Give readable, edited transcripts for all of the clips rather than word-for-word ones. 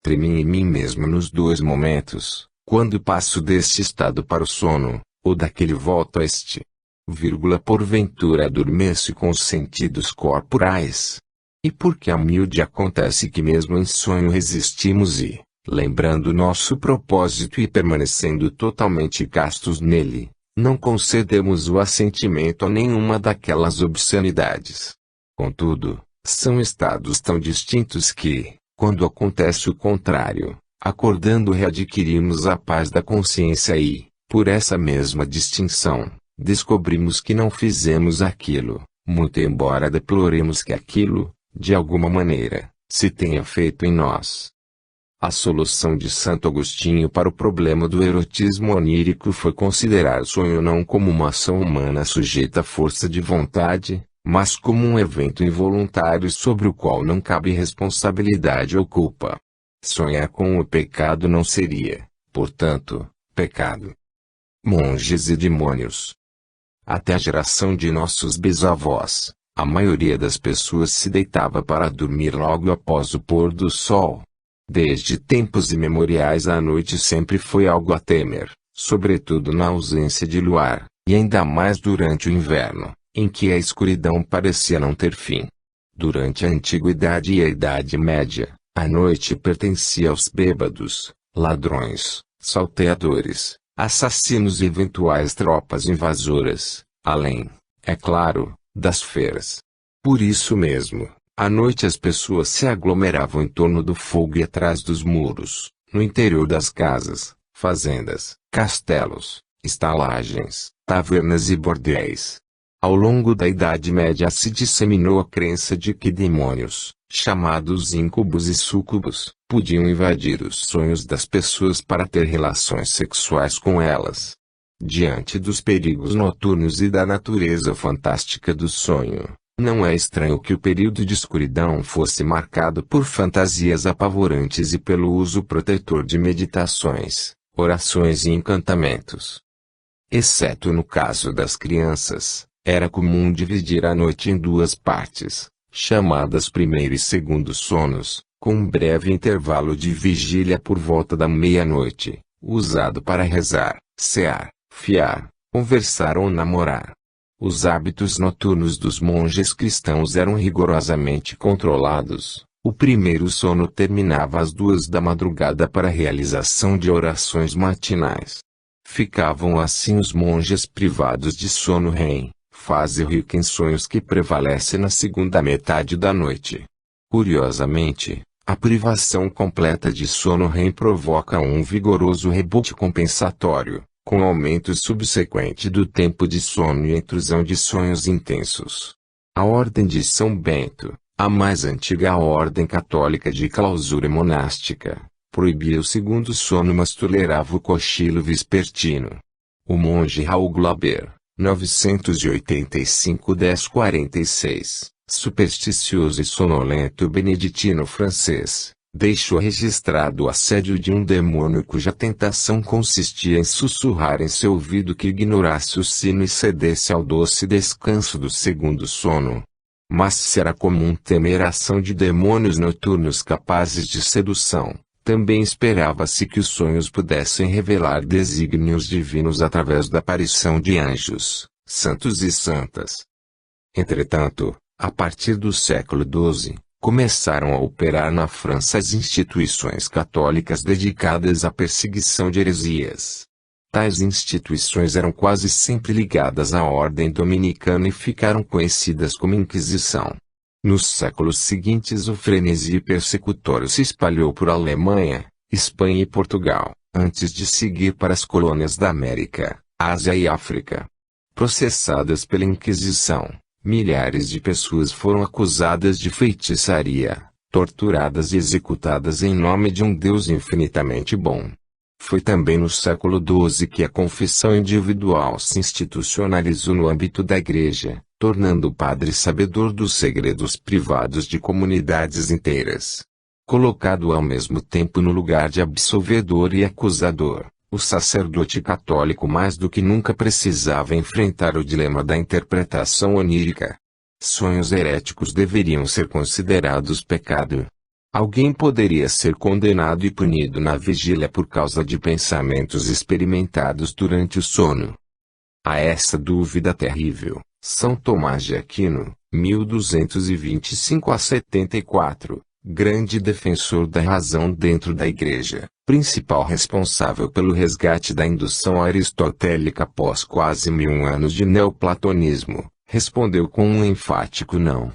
Tremi em mim mesmo nos dois momentos, quando passo deste estado para o sono, ou daquele volto a este. Porventura adormeço com os sentidos corporais. E porque a miúde acontece que mesmo em sonho resistimos e, lembrando nosso propósito e permanecendo totalmente castos nele, não concedemos o assentimento a nenhuma daquelas obscenidades. Contudo, são estados tão distintos que, quando acontece o contrário, acordando readquirimos a paz da consciência e, por essa mesma distinção, descobrimos que não fizemos aquilo, muito embora deploremos que aquilo, de alguma maneira, se tenha feito em nós. A solução de Santo Agostinho para o problema do erotismo onírico foi considerar o sonho não como uma ação humana sujeita à força de vontade, mas como um evento involuntário sobre o qual não cabe responsabilidade ou culpa. Sonhar com o pecado não seria, portanto, pecado. Monges e demônios. Até a geração de nossos bisavós, a maioria das pessoas se deitava para dormir logo após o pôr do sol. Desde tempos imemoriais a noite sempre foi algo a temer, sobretudo na ausência de luar, e ainda mais durante o inverno, em que a escuridão parecia não ter fim. Durante a Antiguidade e a Idade Média, a noite pertencia aos bêbados, ladrões, salteadores, assassinos e eventuais tropas invasoras, além, é claro, das feiras. Por isso mesmo, à noite as pessoas se aglomeravam em torno do fogo e atrás dos muros, no interior das casas, fazendas, castelos, estalagens, tavernas e bordéis. Ao longo da Idade Média se disseminou a crença de que demônios, chamados íncubos e súcubos, podiam invadir os sonhos das pessoas para ter relações sexuais com elas. Diante dos perigos noturnos e da natureza fantástica do sonho, não é estranho que o período de escuridão fosse marcado por fantasias apavorantes e pelo uso protetor de meditações, orações e encantamentos. Exceto no caso das crianças, era comum dividir a noite em duas partes, chamadas primeiro e segundo sonos, com um breve intervalo de vigília por volta da meia-noite, usado para rezar, cear, fiar, conversar ou namorar. Os hábitos noturnos dos monges cristãos eram rigorosamente controlados. O primeiro sono terminava às 2 da madrugada para a realização de orações matinais. Ficavam assim os monges privados de sono REM, fase rica em sonhos que prevalece na segunda metade da noite. Curiosamente, a privação completa de sono REM provoca um vigoroso rebote compensatório, com aumento subsequente do tempo de sono e intrusão de sonhos intensos. A Ordem de São Bento, a mais antiga ordem católica de clausura monástica, proibia o segundo sono mas tolerava o cochilo vespertino. O monge Raul Glauber, 985-1046, supersticioso e sonolento beneditino francês, deixou registrado o assédio de um demônio cuja tentação consistia em sussurrar em seu ouvido que ignorasse o sino e cedesse ao doce descanso do segundo sono. Mas se era comum temer a ação de demônios noturnos capazes de sedução, também esperava-se que os sonhos pudessem revelar desígnios divinos através da aparição de anjos, santos e santas. Entretanto, a partir do século XII, começaram a operar na França as instituições católicas dedicadas à perseguição de heresias. Tais instituições eram quase sempre ligadas à ordem dominicana e ficaram conhecidas como Inquisição. Nos séculos seguintes o frenesi persecutório se espalhou por Alemanha, Espanha e Portugal, antes de seguir para as colônias da América, Ásia e África. Processadas pela Inquisição, milhares de pessoas foram acusadas de feitiçaria, torturadas e executadas em nome de um Deus infinitamente bom. Foi também no século XII que a confissão individual se institucionalizou no âmbito da Igreja, tornando o padre sabedor dos segredos privados de comunidades inteiras. Colocado ao mesmo tempo no lugar de absolvedor e acusador, o sacerdote católico mais do que nunca precisava enfrentar o dilema da interpretação onírica. Sonhos heréticos deveriam ser considerados pecado. Alguém poderia ser condenado e punido na vigília por causa de pensamentos experimentados durante o sono. A essa dúvida terrível, São Tomás de Aquino, 1225 a 74, grande defensor da razão dentro da Igreja, principal responsável pelo resgate da indução aristotélica após quase 1000 anos de neoplatonismo, respondeu com um enfático não.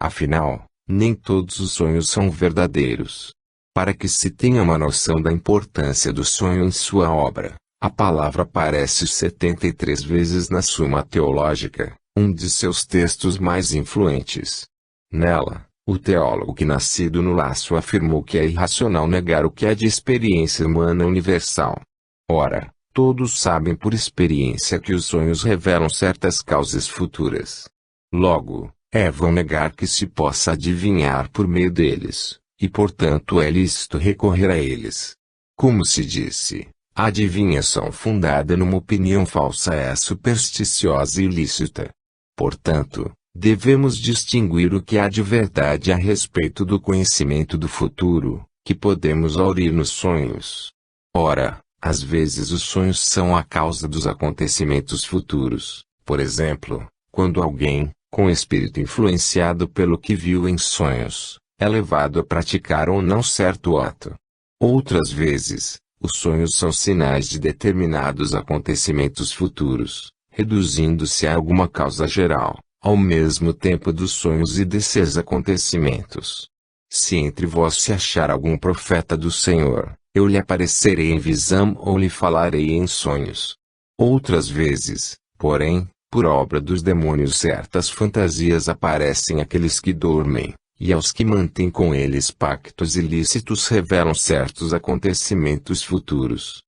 Afinal, nem todos os sonhos são verdadeiros. Para que se tenha uma noção da importância do sonho em sua obra, a palavra aparece 73 vezes na Suma Teológica, um de seus textos mais influentes. Nela, o teólogo que nascido no laço afirmou que é irracional negar o que é de experiência humana universal. Ora, todos sabem por experiência que os sonhos revelam certas causas futuras. Logo, é vão negar que se possa adivinhar por meio deles, e portanto é lícito recorrer a eles. Como se disse, a adivinhação fundada numa opinião falsa é supersticiosa e ilícita. Portanto, devemos distinguir o que há de verdade a respeito do conhecimento do futuro, que podemos aurir nos sonhos. Ora, às vezes os sonhos são a causa dos acontecimentos futuros. Por exemplo, quando alguém, com o espírito influenciado pelo que viu em sonhos, é levado a praticar ou não certo ato. Outras vezes, os sonhos são sinais de determinados acontecimentos futuros, reduzindo-se a alguma causa geral, ao mesmo tempo dos sonhos e desses acontecimentos. Se entre vós se achar algum profeta do Senhor, eu lhe aparecerei em visão ou lhe falarei em sonhos. Outras vezes, porém, por obra dos demônios certas fantasias aparecem àqueles que dormem, e aos que mantêm com eles pactos ilícitos revelam certos acontecimentos futuros.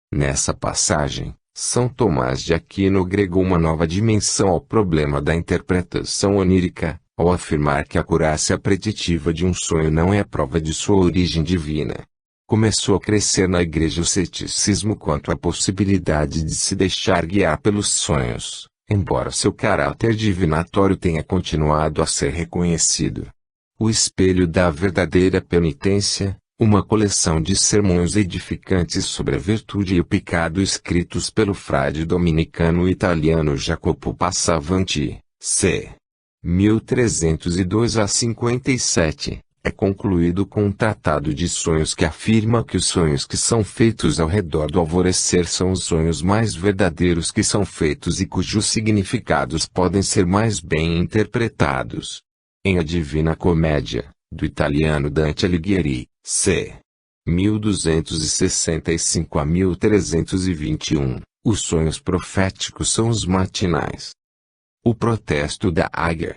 Nessa passagem, São Tomás de Aquino agregou uma nova dimensão ao problema da interpretação onírica, ao afirmar que a acurácia preditiva de um sonho não é a prova de sua origem divina. Começou a crescer na Igreja o ceticismo quanto à possibilidade de se deixar guiar pelos sonhos, embora seu caráter divinatório tenha continuado a ser reconhecido. O Espelho da Verdadeira Penitência, uma coleção de sermões edificantes sobre a virtude e o pecado escritos pelo frade dominicano italiano Jacopo Passavanti, c. 1302 a 57, é concluído com um tratado de sonhos que afirma que os sonhos que são feitos ao redor do alvorecer são os sonhos mais verdadeiros que são feitos e cujos significados podem ser mais bem interpretados. Em A Divina Comédia, do italiano Dante Alighieri, c. 1265 a 1321, os sonhos proféticos são os matinais. O Protesto da Águia.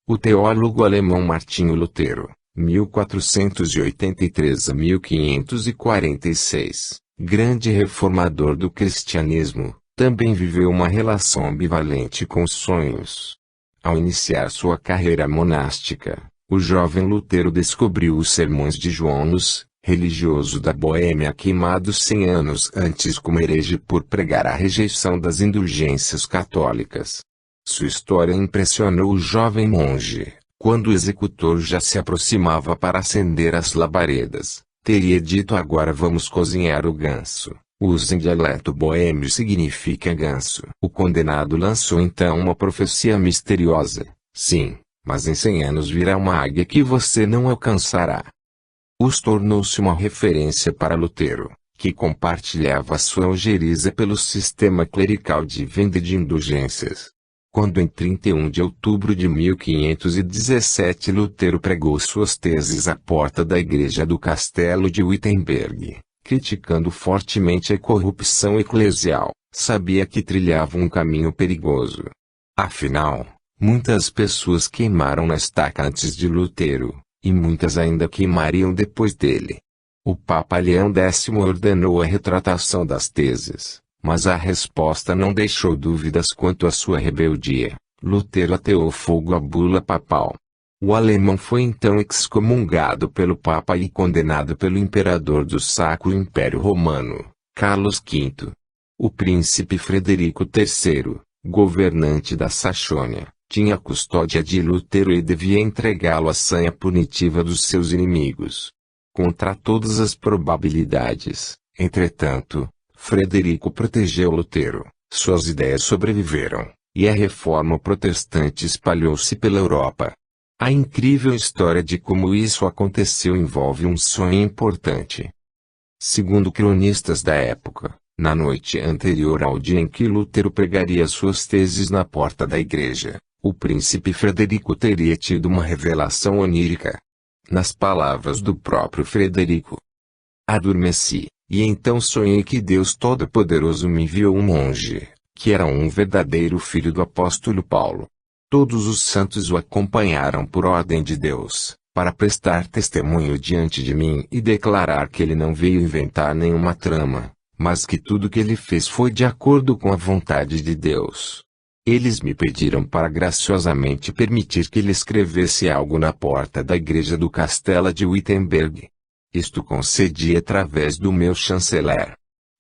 O teólogo alemão Martinho Lutero, 1483 a 1546, grande reformador do cristianismo, também viveu uma relação ambivalente com os sonhos. Ao iniciar sua carreira monástica, o jovem Lutero descobriu os sermões de João Hus, religioso da Boêmia queimado 100 anos antes como herege por pregar a rejeição das indulgências católicas. Sua história impressionou o jovem monge. Quando o executor já se aproximava para acender as labaredas, teria dito: agora vamos cozinhar o ganso. Usa em dialeto boêmio significa ganso. O condenado lançou então uma profecia misteriosa: sim, mas em 100 anos virá uma águia que você não alcançará. Hus tornou-se uma referência para Lutero, que compartilhava sua ojeriza pelo sistema clerical de venda de indulgências. Quando em 31 de outubro de 1517 Lutero pregou suas teses à porta da igreja do castelo de Wittenberg, criticando fortemente a corrupção eclesial, sabia que trilhava um caminho perigoso. Afinal, muitas pessoas queimaram na estaca antes de Lutero, e muitas ainda queimariam depois dele. O Papa Leão X ordenou a retratação das teses. Mas a resposta não deixou dúvidas quanto à sua rebeldia. Lutero ateou fogo à bula papal. O alemão foi então excomungado pelo Papa e condenado pelo imperador do Sacro Império Romano, Carlos V. O príncipe Frederico III, governante da Saxônia, tinha a custódia de Lutero e devia entregá-lo à sanha punitiva dos seus inimigos. Contra todas as probabilidades, entretanto, Frederico protegeu Lutero, suas ideias sobreviveram, e a reforma protestante espalhou-se pela Europa. A incrível história de como isso aconteceu envolve um sonho importante. Segundo cronistas da época, na noite anterior ao dia em que Lutero pregaria suas teses na porta da igreja, o príncipe Frederico teria tido uma revelação onírica. Nas palavras do próprio Frederico: adormeci, e então sonhei que Deus Todo-Poderoso me enviou um monge, que era um verdadeiro filho do apóstolo Paulo. Todos os santos o acompanharam por ordem de Deus, para prestar testemunho diante de mim e declarar que ele não veio inventar nenhuma trama, mas que tudo que ele fez foi de acordo com a vontade de Deus. Eles me pediram para graciosamente permitir que ele escrevesse algo na porta da igreja do castelo de Wittenberg. Isto concedi através do meu chanceler.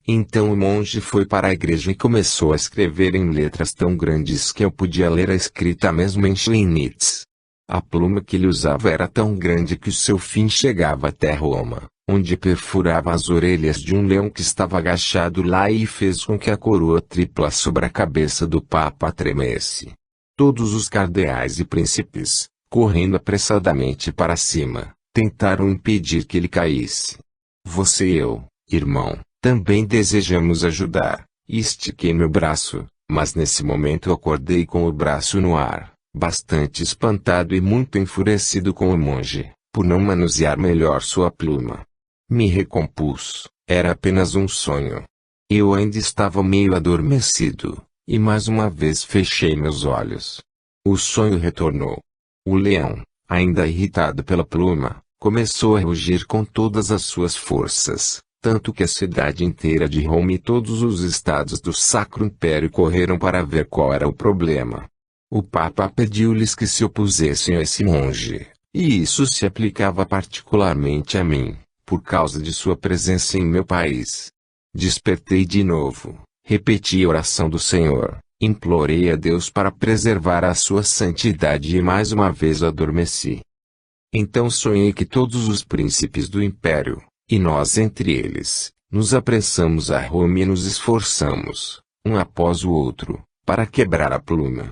Então o monge foi para a igreja e começou a escrever em letras tão grandes que eu podia ler a escrita mesmo em Schleinitz. A pluma que ele usava era tão grande que o seu fim chegava até Roma, onde perfurava as orelhas de um leão que estava agachado lá e fez com que a coroa tripla sobre a cabeça do Papa tremesse. Todos os cardeais e príncipes, correndo apressadamente para cima, tentaram impedir que ele caísse. Você e eu, irmão, também desejamos ajudar, e estiquei meu braço, mas nesse momento acordei com o braço no ar, bastante espantado e muito enfurecido com o monge, por não manusear melhor sua pluma. Me recompus, era apenas um sonho. Eu ainda estava meio adormecido, e mais uma vez fechei meus olhos. O sonho retornou. O leão, ainda irritado pela pluma, começou a rugir com todas as suas forças, tanto que a cidade inteira de Roma e todos os estados do Sacro Império correram para ver qual era o problema. O Papa pediu-lhes que se opusessem a esse monge, e isso se aplicava particularmente a mim, por causa de sua presença em meu país. Despertei de novo, repeti a oração do Senhor, implorei a Deus para preservar a sua santidade e mais uma vez adormeci. Então sonhei que todos os príncipes do império, e nós entre eles, nos apressamos a Roma e nos esforçamos, um após o outro, para quebrar a pluma.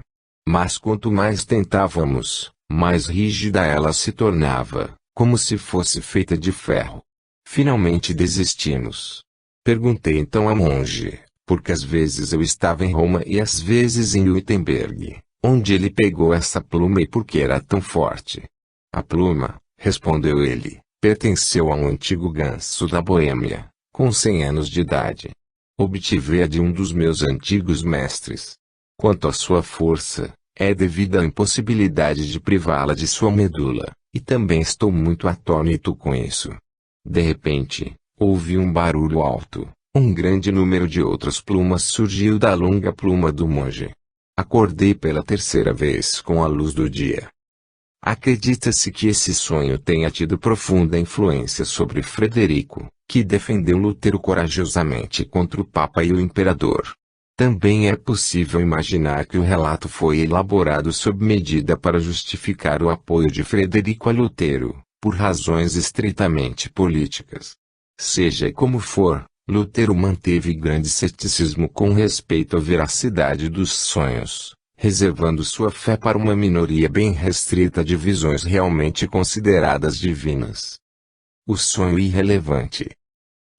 Mas quanto mais tentávamos, mais rígida ela se tornava, como se fosse feita de ferro. Finalmente desistimos. Perguntei então ao monge, porque às vezes eu estava em Roma e às vezes em Wittenberg, onde ele pegou essa pluma e por que era tão forte. A pluma, respondeu ele, pertenceu a um antigo ganso da Boêmia, com 100 anos de idade. Obtive-a de um dos meus antigos mestres. Quanto à sua força, é devido à impossibilidade de privá-la de sua medula, e também estou muito atônito com isso. De repente, ouvi um barulho alto, um grande número de outras plumas surgiu da longa pluma do monge. Acordei pela terceira vez com a luz do dia. Acredita-se que esse sonho tenha tido profunda influência sobre Frederico, que defendeu Lutero corajosamente contra o Papa e o Imperador. Também é possível imaginar que o relato foi elaborado sob medida para justificar o apoio de Frederico a Lutero, por razões estritamente políticas. Seja como for, Lutero manteve grande ceticismo com respeito à veracidade dos sonhos, reservando sua fé para uma minoria bem restrita de visões realmente consideradas divinas. O sonho irrelevante.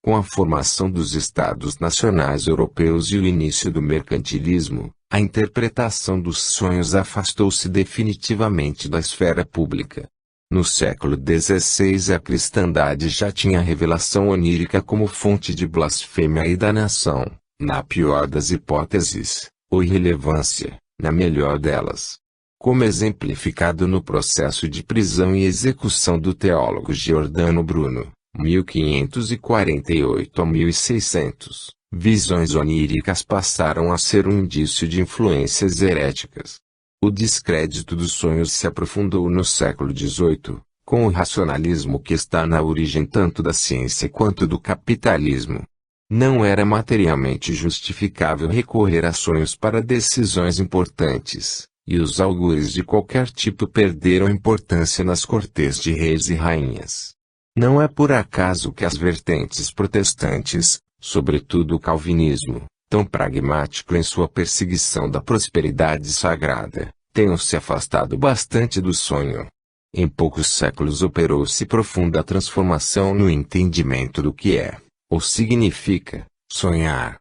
Com a formação dos Estados Nacionais Europeus e o início do mercantilismo, a interpretação dos sonhos afastou-se definitivamente da esfera pública. No século XVI a cristandade já tinha a revelação onírica como fonte de blasfêmia e da nação, na pior das hipóteses, ou irrelevância, na melhor delas. Como exemplificado no processo de prisão e execução do teólogo Giordano Bruno, 1548 a 1600, visões oníricas passaram a ser um indício de influências heréticas. O descrédito dos sonhos se aprofundou no século XVIII, com o racionalismo que está na origem tanto da ciência quanto do capitalismo. Não era materialmente justificável recorrer a sonhos para decisões importantes, e os augures de qualquer tipo perderam importância nas cortes de reis e rainhas. Não é por acaso que as vertentes protestantes, sobretudo o calvinismo, tão pragmático em sua perseguição da prosperidade sagrada, tenham se afastado bastante do sonho. Em poucos séculos operou-se profunda transformação no entendimento do que é, ou significa, sonhar.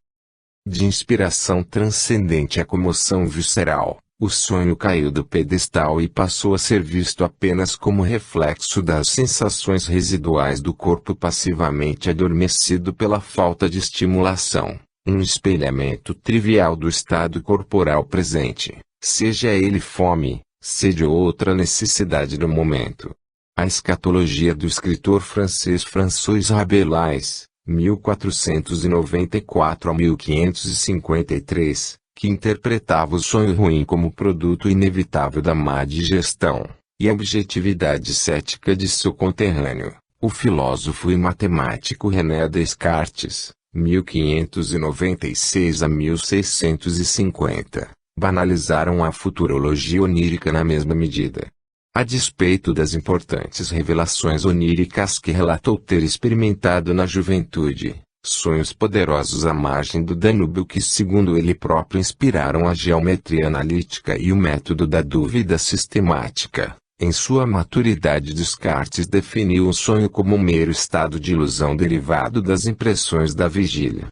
De inspiração transcendente à comoção visceral, o sonho caiu do pedestal e passou a ser visto apenas como reflexo das sensações residuais do corpo passivamente adormecido pela falta de estimulação, um espelhamento trivial do estado corporal presente, seja ele fome, sede ou outra necessidade do momento. A escatologia do escritor francês François Rabelais, 1494 a 1553, que interpretava o sonho ruim como produto inevitável da má digestão, e a objetividade cética de seu conterrâneo, o filósofo e matemático René Descartes, 1596 a 1650, banalizaram a futurologia onírica na mesma medida. A despeito das importantes revelações oníricas que relatou ter experimentado na juventude, sonhos poderosos à margem do Danúbio que segundo ele próprio inspiraram a geometria analítica e o método da dúvida sistemática, em sua maturidade Descartes definiu o sonho como um mero estado de ilusão derivado das impressões da vigília.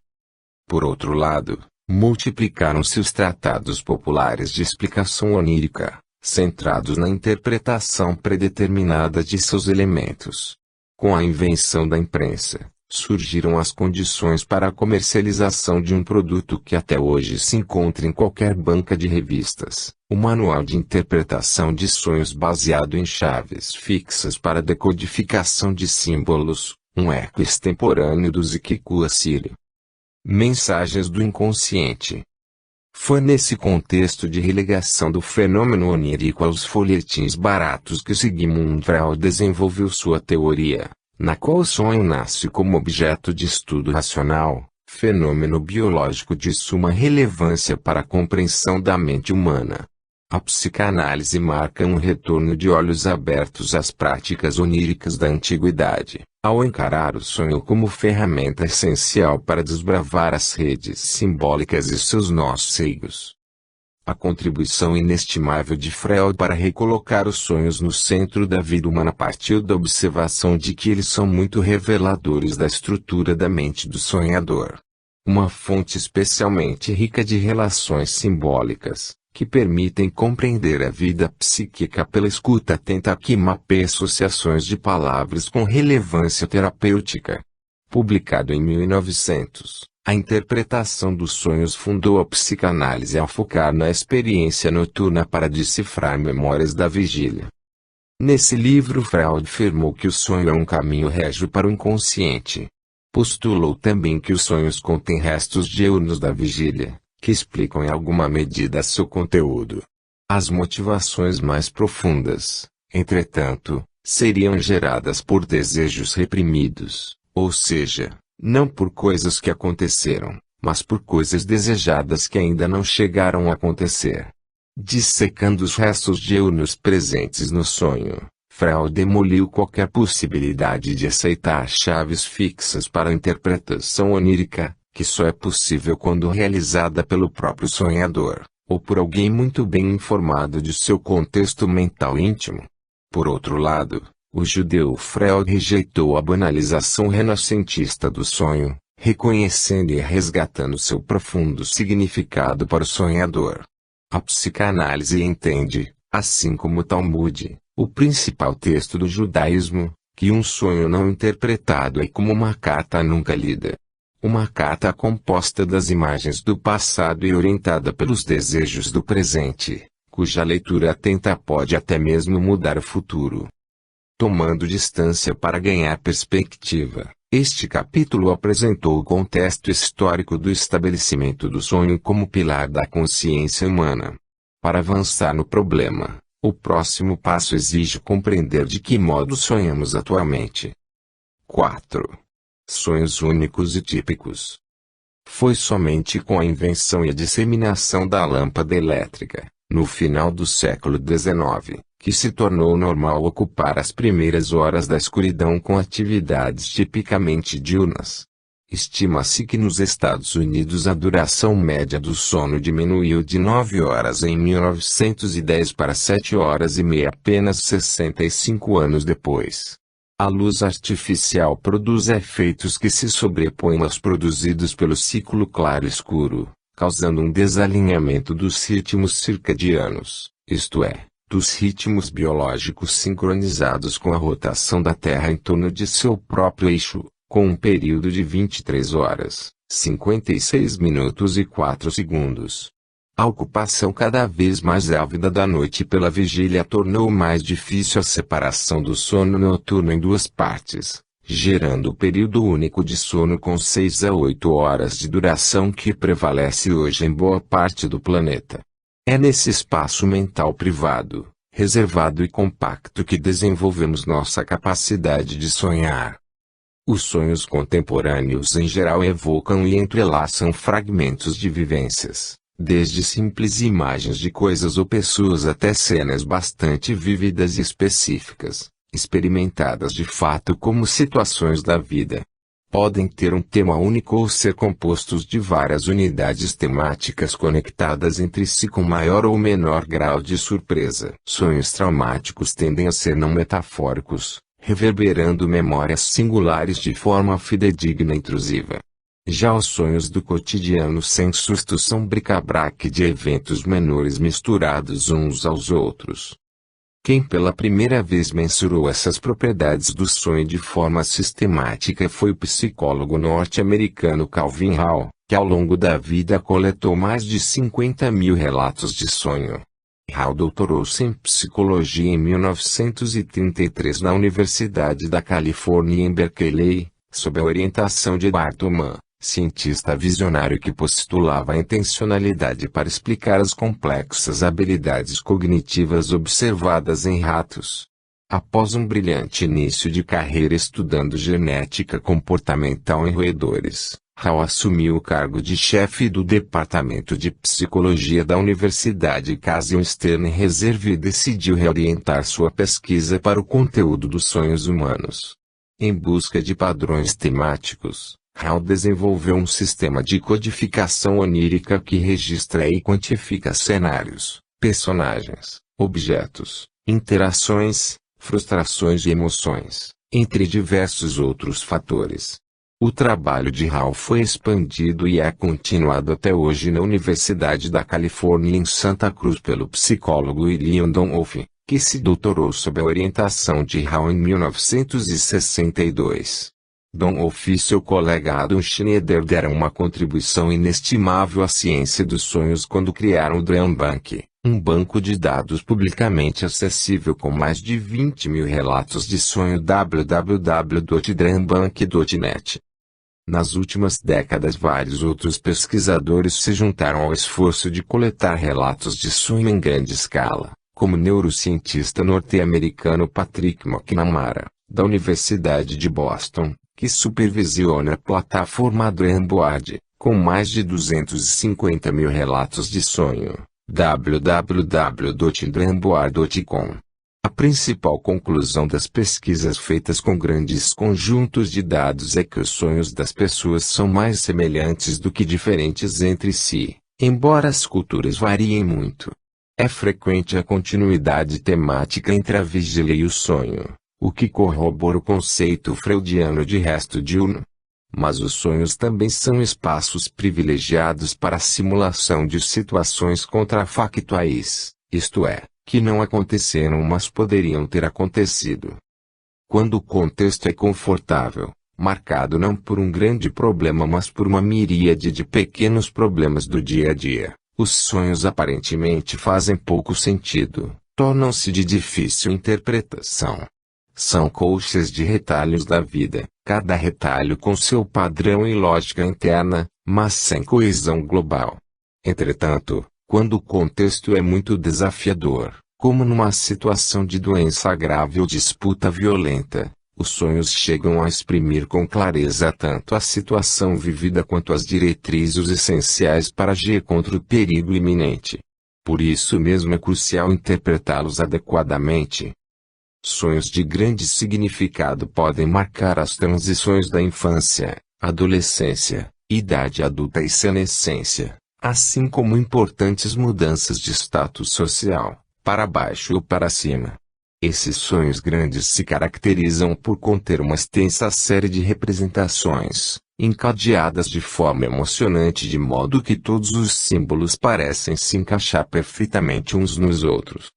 Por outro lado, multiplicaram-se os tratados populares de explicação onírica, centrados na interpretação predeterminada de seus elementos. Com a invenção da imprensa, surgiram as condições para a comercialização de um produto que até hoje se encontra em qualquer banca de revistas, o Manual de Interpretação de Sonhos baseado em chaves fixas para decodificação de símbolos, um eco extemporâneo do Ziquicu Assírio. Mensagens do inconsciente. Foi nesse contexto de relegação do fenômeno onírico aos folhetins baratos que Sigmund Freud desenvolveu sua teoria, na qual o sonho nasce como objeto de estudo racional, fenômeno biológico de suma relevância para a compreensão da mente humana. A psicanálise marca um retorno de olhos abertos às práticas oníricas da antiguidade, ao encarar o sonho como ferramenta essencial para desbravar as redes simbólicas e seus nós ceigos. A contribuição inestimável de Freud para recolocar os sonhos no centro da vida humana partiu da observação de que eles são muito reveladores da estrutura da mente do sonhador. Uma fonte especialmente rica de relações simbólicas, que permitem compreender a vida psíquica pela escuta atenta que mapeia associações de palavras com relevância terapêutica. Publicado em 1900, a interpretação dos sonhos fundou a psicanálise ao focar na experiência noturna para decifrar memórias da vigília. Nesse livro Freud afirmou que o sonho é um caminho régio para o inconsciente. Postulou também que os sonhos contêm restos diurnos da vigília, que explicam em alguma medida seu conteúdo. As motivações mais profundas, entretanto, seriam geradas por desejos reprimidos, ou seja, não por coisas que aconteceram, mas por coisas desejadas que ainda não chegaram a acontecer. Dissecando os restos diurnos presentes no sonho, Freud demoliu qualquer possibilidade de aceitar chaves fixas para a interpretação onírica, que só é possível quando realizada pelo próprio sonhador, ou por alguém muito bem informado de seu contexto mental íntimo. Por outro lado, o judeu Freud rejeitou a banalização renascentista do sonho, reconhecendo e resgatando seu profundo significado para o sonhador. A psicanálise entende, assim como o Talmud, o principal texto do judaísmo, que um sonho não interpretado é como uma carta nunca lida. Uma carta composta das imagens do passado e orientada pelos desejos do presente, cuja leitura atenta pode até mesmo mudar o futuro. Tomando distância para ganhar perspectiva, este capítulo apresentou o contexto histórico do estabelecimento do sonho como pilar da consciência humana. Para avançar no problema, o próximo passo exige compreender de que modo sonhamos atualmente. 4. Sonhos únicos e típicos. Foi somente com a invenção e a disseminação da lâmpada elétrica, No final do século XIX, que se tornou normal ocupar as primeiras horas da escuridão com atividades tipicamente diurnas. Estima-se que nos Estados Unidos a duração média do sono diminuiu de 9 horas em 1910 para 7 horas e meia apenas 65 anos depois. A luz artificial produz efeitos que se sobrepõem aos produzidos pelo ciclo claro-escuro, causando um desalinhamento dos ritmos circadianos, isto é, dos ritmos biológicos sincronizados com a rotação da Terra em torno de seu próprio eixo, com um período de 23 horas, 56 minutos e 4 segundos. A ocupação cada vez mais ávida da noite pela vigília tornou mais difícil a separação do sono noturno em duas partes, gerando o período único de sono com 6 a 8 horas de duração que prevalece hoje em boa parte do planeta. É nesse espaço mental privado, reservado e compacto que desenvolvemos nossa capacidade de sonhar. Os sonhos contemporâneos em geral evocam e entrelaçam fragmentos de vivências, desde simples imagens de coisas ou pessoas até cenas bastante vívidas e específicas, experimentadas de fato como situações da vida. Podem ter um tema único ou ser compostos de várias unidades temáticas conectadas entre si com maior ou menor grau de surpresa. Sonhos traumáticos tendem a ser não metafóricos, reverberando memórias singulares de forma fidedigna e intrusiva. Já os sonhos do cotidiano sem susto são bric-a-brac de eventos menores misturados uns aos outros. Quem pela primeira vez mensurou essas propriedades do sonho de forma sistemática foi o psicólogo norte-americano Calvin Hall, que ao longo da vida coletou mais de 50.000 relatos de sonho. Hall doutorou-se em psicologia em 1933 na Universidade da Califórnia em Berkeley, sob a orientação de Bartman, cientista visionário que postulava a intencionalidade para explicar as complexas habilidades cognitivas observadas em ratos. Após um brilhante início de carreira estudando genética comportamental em roedores, Hall assumiu o cargo de chefe do Departamento de Psicologia da Universidade Cassius Stern Reserve e decidiu reorientar sua pesquisa para o conteúdo dos sonhos humanos. Em busca de padrões temáticos, Hall desenvolveu um sistema de codificação onírica que registra e quantifica cenários, personagens, objetos, interações, frustrações e emoções, entre diversos outros fatores. O trabalho de Hall foi expandido e é continuado até hoje na Universidade da Califórnia em Santa Cruz pelo psicólogo William Domhoff, que se doutorou sob a orientação de Hall em 1962. Domhoff e seu colega Adam Schneider deram uma contribuição inestimável à ciência dos sonhos quando criaram o Dream Bank, um banco de dados publicamente acessível com mais de 20.000 relatos de sonho www.dreambank.net. Nas últimas décadas vários outros pesquisadores se juntaram ao esforço de coletar relatos de sonho em grande escala, como o neurocientista norte-americano Patrick McNamara, da Universidade de Boston, que supervisiona a plataforma Dreamboard, com mais de 250.000 relatos de sonho, www.dreamboard.com. A principal conclusão das pesquisas feitas com grandes conjuntos de dados é que os sonhos das pessoas são mais semelhantes do que diferentes entre si, embora as culturas variem muito. É frequente a continuidade temática entre a vigília e o sonho, o que corrobora o conceito freudiano de resto diurno. Mas os sonhos também são espaços privilegiados para a simulação de situações contrafactuais, isto é, que não aconteceram mas poderiam ter acontecido. Quando o contexto é confortável, marcado não por um grande problema mas por uma miríade de pequenos problemas do dia a dia, os sonhos aparentemente fazem pouco sentido, tornam-se de difícil interpretação. São colchas de retalhos da vida, cada retalho com seu padrão e lógica interna, mas sem coesão global. Entretanto, quando o contexto é muito desafiador, como numa situação de doença grave ou disputa violenta, os sonhos chegam a exprimir com clareza tanto a situação vivida quanto as diretrizes essenciais para agir contra o perigo iminente. Por isso mesmo é crucial interpretá-los adequadamente. Sonhos de grande significado podem marcar as transições da infância, adolescência, idade adulta e senescência, assim como importantes mudanças de status social, para baixo ou para cima. Esses sonhos grandes se caracterizam por conter uma extensa série de representações, encadeadas de forma emocionante de modo que todos os símbolos parecem se encaixar perfeitamente uns nos outros.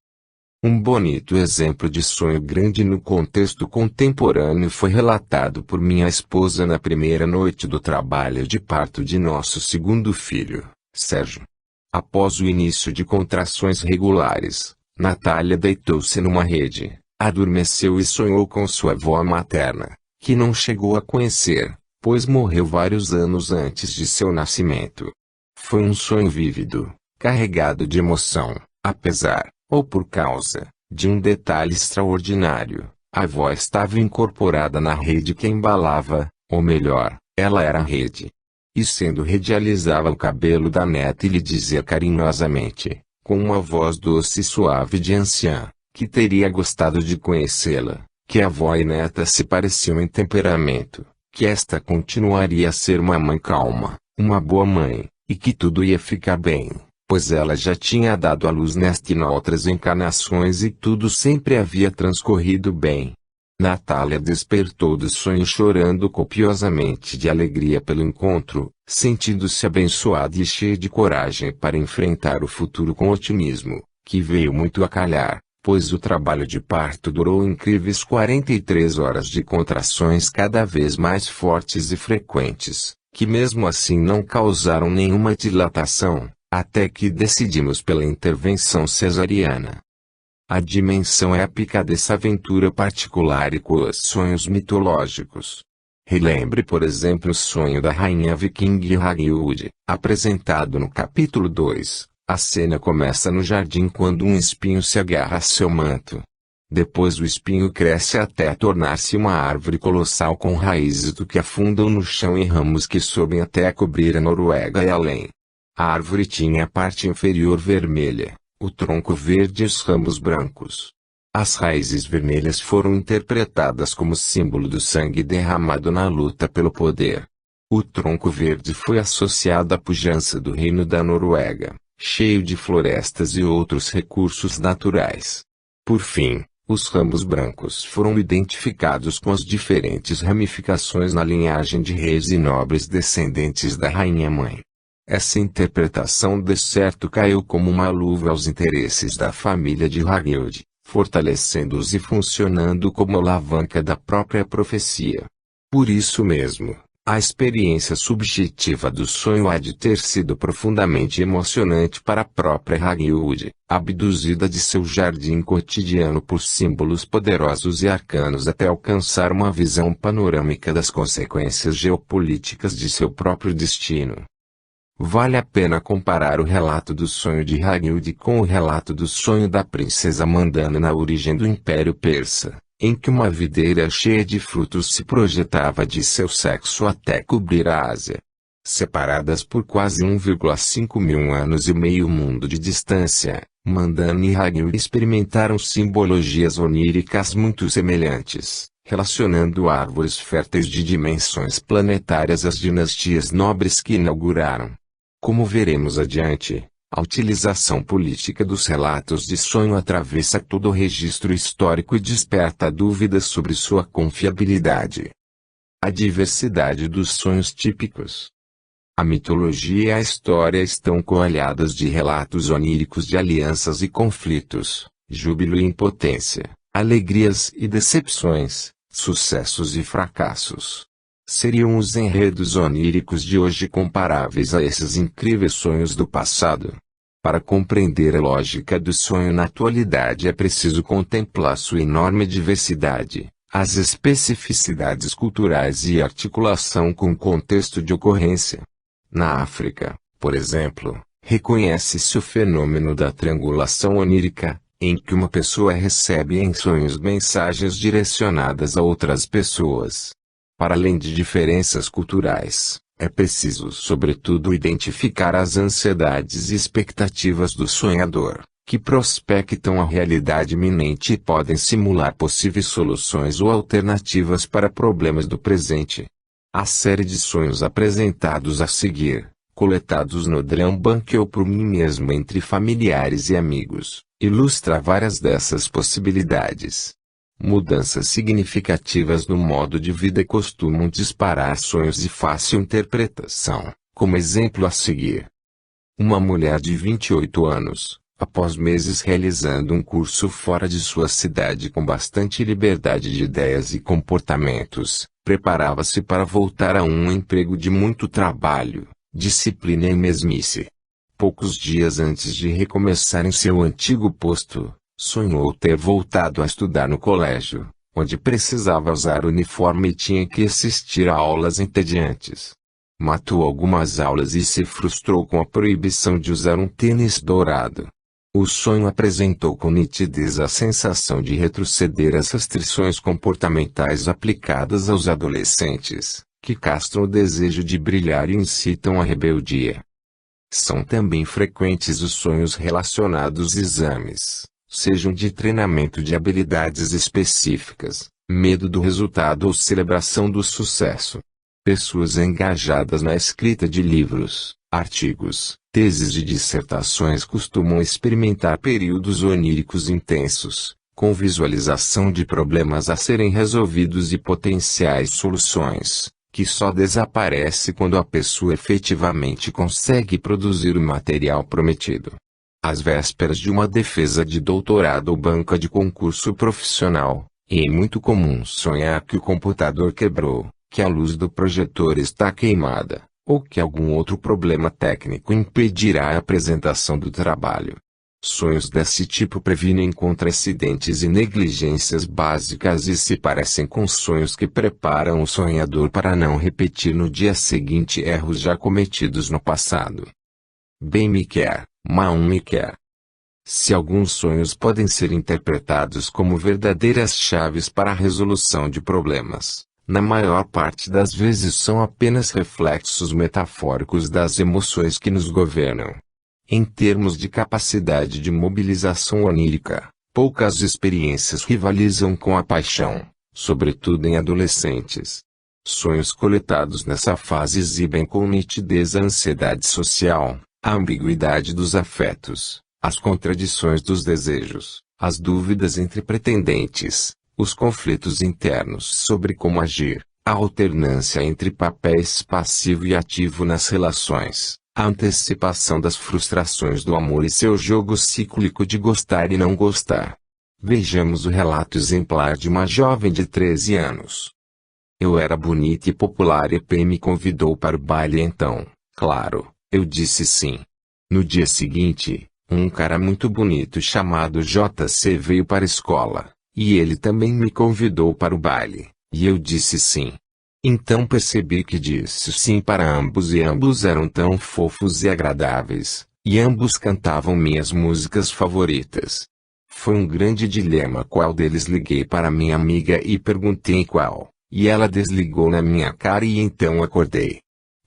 Um bonito exemplo de sonho grande no contexto contemporâneo foi relatado por minha esposa na primeira noite do trabalho de parto de nosso segundo filho, Sérgio. Após o início de contrações regulares, Natália deitou-se numa rede, adormeceu e sonhou com sua avó materna, que não chegou a conhecer, pois morreu vários anos antes de seu nascimento. Foi um sonho vívido, carregado de emoção, apesar, ou por causa, de um detalhe extraordinário. A avó estava incorporada na rede que embalava, ou melhor, ela era a rede. E sendo rede alisava o cabelo da neta e lhe dizia carinhosamente, com uma voz doce e suave de anciã, que teria gostado de conhecê-la, que a avó e neta se pareciam em temperamento, que esta continuaria a ser uma mãe calma, uma boa mãe, e que tudo ia ficar bem, pois ela já tinha dado à luz nesta e em outras encarnações e tudo sempre havia transcorrido bem. Natália despertou do sonho chorando copiosamente de alegria pelo encontro, sentindo-se abençoada e cheia de coragem para enfrentar o futuro com otimismo, que veio muito a calhar, pois o trabalho de parto durou incríveis 43 horas de contrações cada vez mais fortes e frequentes, que mesmo assim não causaram nenhuma dilatação, até que decidimos pela intervenção cesariana. A dimensão épica dessa aventura particular ecoa os sonhos mitológicos. Relembre por exemplo o sonho da rainha viking Ragnhild, apresentado no capítulo 2. A cena começa no jardim quando um espinho se agarra a seu manto. Depois o espinho cresce até tornar-se uma árvore colossal com raízes do que afundam no chão e ramos que sobem até cobrir a Noruega e além. A árvore tinha a parte inferior vermelha, o tronco verde e os ramos brancos. As raízes vermelhas foram interpretadas como símbolo do sangue derramado na luta pelo poder. O tronco verde foi associado à pujança do reino da Noruega, cheio de florestas e outros recursos naturais. Por fim, os ramos brancos foram identificados com as diferentes ramificações na linhagem de reis e nobres descendentes da rainha-mãe. Essa interpretação de certo caiu como uma luva aos interesses da família de Ragnhild, fortalecendo-os e funcionando como alavanca da própria profecia. Por isso mesmo, a experiência subjetiva do sonho há de ter sido profundamente emocionante para a própria Ragnhild, abduzida de seu jardim cotidiano por símbolos poderosos e arcanos até alcançar uma visão panorâmica das consequências geopolíticas de seu próprio destino. Vale a pena comparar o relato do sonho de Ragnhild com o relato do sonho da princesa Mandana na origem do Império Persa, em que uma videira cheia de frutos se projetava de seu sexo até cobrir a Ásia. Separadas por quase 1,5 mil anos e meio mundo de distância, Mandana e Ragnhild experimentaram simbologias oníricas muito semelhantes, relacionando árvores férteis de dimensões planetárias às dinastias nobres que inauguraram. Como veremos adiante, a utilização política dos relatos de sonho atravessa todo o registro histórico e desperta dúvidas sobre sua confiabilidade. A diversidade dos sonhos típicos. A mitologia e a história estão coalhadas de relatos oníricos de alianças e conflitos, júbilo e impotência, alegrias e decepções, sucessos e fracassos. Seriam os enredos oníricos de hoje comparáveis a esses incríveis sonhos do passado? Para compreender a lógica do sonho na atualidade é preciso contemplar sua enorme diversidade, as especificidades culturais e articulação com o contexto de ocorrência. Na África, por exemplo, reconhece-se o fenômeno da triangulação onírica, em que uma pessoa recebe em sonhos mensagens direcionadas a outras pessoas. Para além de diferenças culturais, É preciso sobretudo identificar as ansiedades e expectativas do sonhador, que prospectam a realidade iminente e podem simular possíveis soluções ou alternativas para problemas do presente. A série de sonhos apresentados a seguir, coletados no Dream Bank ou por mim mesmo entre familiares e amigos, ilustra várias dessas possibilidades. Mudanças significativas no modo de vida costumam disparar sonhos de fácil interpretação, como exemplo a seguir. Uma mulher de 28 anos, após meses realizando um curso fora de sua cidade com bastante liberdade de ideias e comportamentos, preparava-se para voltar a um emprego de muito trabalho, disciplina e mesmice. Poucos dias antes de recomeçar em seu antigo posto, sonhou ter voltado a estudar no colégio, onde precisava usar uniforme e tinha que assistir a aulas entediantes. Matou algumas aulas e se frustrou com a proibição de usar um tênis dourado. O sonho apresentou com nitidez a sensação de retroceder às restrições comportamentais aplicadas aos adolescentes, que castram o desejo de brilhar e incitam à rebeldia. São também frequentes os sonhos relacionados a exames, sejam de treinamento de habilidades específicas, medo do resultado ou celebração do sucesso. Pessoas engajadas na escrita de livros, artigos, teses e dissertações costumam experimentar períodos oníricos intensos, com visualização de problemas a serem resolvidos e potenciais soluções, que só desaparece quando a pessoa efetivamente consegue produzir o material prometido. Às vésperas de uma defesa de doutorado ou banca de concurso profissional, é muito comum sonhar que o computador quebrou, que a luz do projetor está queimada, ou que algum outro problema técnico impedirá a apresentação do trabalho. Sonhos desse tipo previnem contra acidentes e negligências básicas e se parecem com sonhos que preparam o sonhador para não repetir no dia seguinte erros já cometidos no passado. Bem me quer, mal me quer. Se alguns sonhos podem ser interpretados como verdadeiras chaves para a resolução de problemas, na maior parte das vezes são apenas reflexos metafóricos das emoções que nos governam. Em termos de capacidade de mobilização onírica, poucas experiências rivalizam com a paixão, sobretudo em adolescentes. Sonhos coletados nessa fase exibem com nitidez a ansiedade social, a ambiguidade dos afetos, as contradições dos desejos, as dúvidas entre pretendentes, os conflitos internos sobre como agir, a alternância entre papéis passivo e ativo nas relações, a antecipação das frustrações do amor e seu jogo cíclico de gostar e não gostar. Vejamos o relato exemplar de uma jovem de 13 anos. Eu era bonita e popular e P me convidou para o baile então, claro, eu disse sim. No dia seguinte, um cara muito bonito chamado JC veio para a escola, e ele também me convidou para o baile, e eu disse sim. Então percebi que disse sim para ambos e ambos eram tão fofos e agradáveis, e ambos cantavam minhas músicas favoritas. Foi um grande dilema qual deles. Liguei para minha amiga e perguntei qual, e ela desligou na minha cara e então acordei.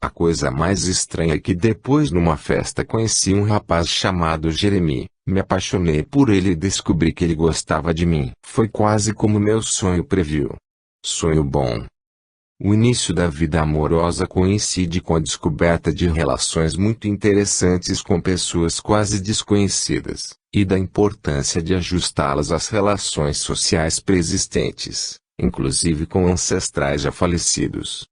A coisa mais estranha é que depois numa festa conheci um rapaz chamado Jeremy, me apaixonei por ele e descobri que ele gostava de mim. Foi quase como meu sonho previu. Sonho bom. O início da vida amorosa coincide com a descoberta de relações muito interessantes com pessoas quase desconhecidas, e da importância de ajustá-las às relações sociais preexistentes, inclusive com ancestrais já falecidos.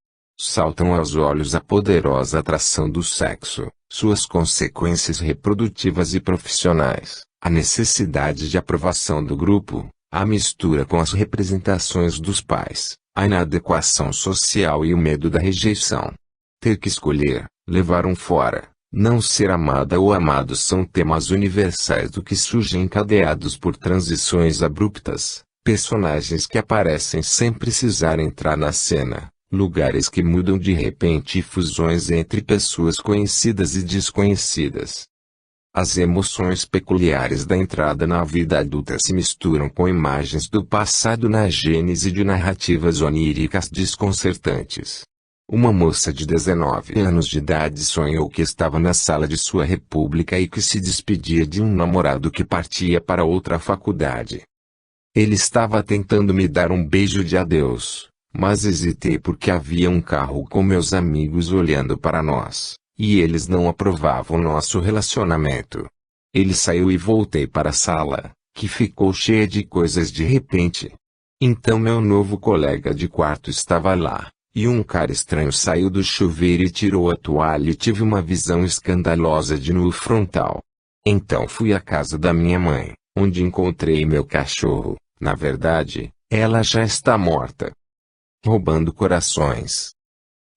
Saltam aos olhos a poderosa atração do sexo, suas consequências reprodutivas e profissionais, a necessidade de aprovação do grupo, a mistura com as representações dos pais, a inadequação social e o medo da rejeição. Ter que escolher, levar um fora, não ser amada ou amado são temas universais do que surgem encadeados por transições abruptas, personagens que aparecem sem precisar entrar na cena, lugares que mudam de repente e fusões entre pessoas conhecidas e desconhecidas. As emoções peculiares da entrada na vida adulta se misturam com imagens do passado na gênese de narrativas oníricas desconcertantes. Uma moça de 19 anos de idade sonhou que estava na sala de sua república e que se despedia de um namorado que partia para outra faculdade. Ele estava tentando me dar um beijo de adeus, mas hesitei porque havia um carro com meus amigos olhando para nós, e eles não aprovavam nosso relacionamento. Ele saiu e voltei para a sala, que ficou cheia de coisas de repente. Então meu novo colega de quarto estava lá, e um cara estranho saiu do chuveiro e tirou a toalha e tive uma visão escandalosa de nu frontal. Então fui à casa da minha mãe, onde encontrei meu cachorro. Na verdade, ela já está morta. Roubando corações.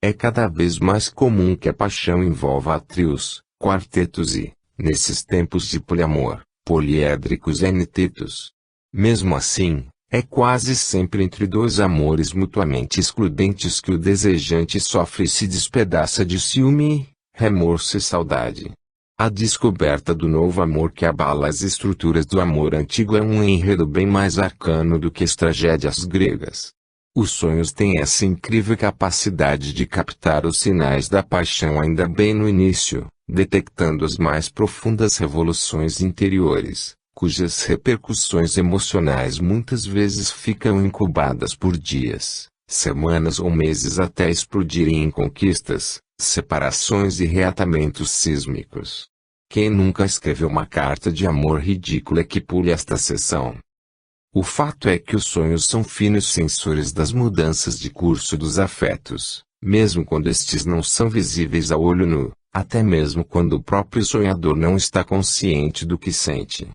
É cada vez mais comum que a paixão envolva trios, quartetos e, nesses tempos de poliamor, poliédricos e nitetos. Mesmo assim, é quase sempre entre dois amores mutuamente excludentes que o desejante sofre e se despedaça de ciúme, remorso e saudade. A descoberta do novo amor que abala as estruturas do amor antigo é um enredo bem mais arcano do que as tragédias gregas. Os sonhos têm essa incrível capacidade de captar os sinais da paixão ainda bem no início, detectando as mais profundas revoluções interiores, cujas repercussões emocionais muitas vezes ficam incubadas por dias, semanas ou meses até explodirem em conquistas, separações e reatamentos sísmicos. Quem nunca escreveu uma carta de amor ridícula que pule esta sessão? O fato é que os sonhos são finos sensores das mudanças de curso dos afetos, mesmo quando estes não são visíveis a olho nu, até mesmo quando o próprio sonhador não está consciente do que sente.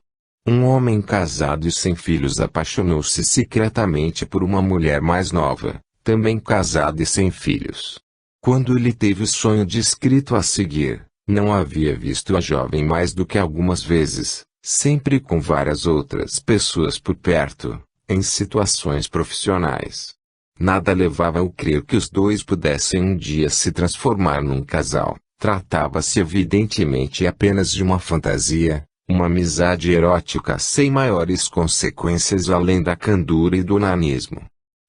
Um homem casado e sem filhos apaixonou-se secretamente por uma mulher mais nova, também casada e sem filhos. Quando ele teve o sonho descrito a seguir, não havia visto a jovem mais do que algumas vezes, sempre com várias outras pessoas por perto, em situações profissionais. Nada levava a crer que os dois pudessem um dia se transformar num casal. Tratava-se evidentemente apenas de uma fantasia, uma amizade erótica sem maiores consequências além da candura e do onanismo.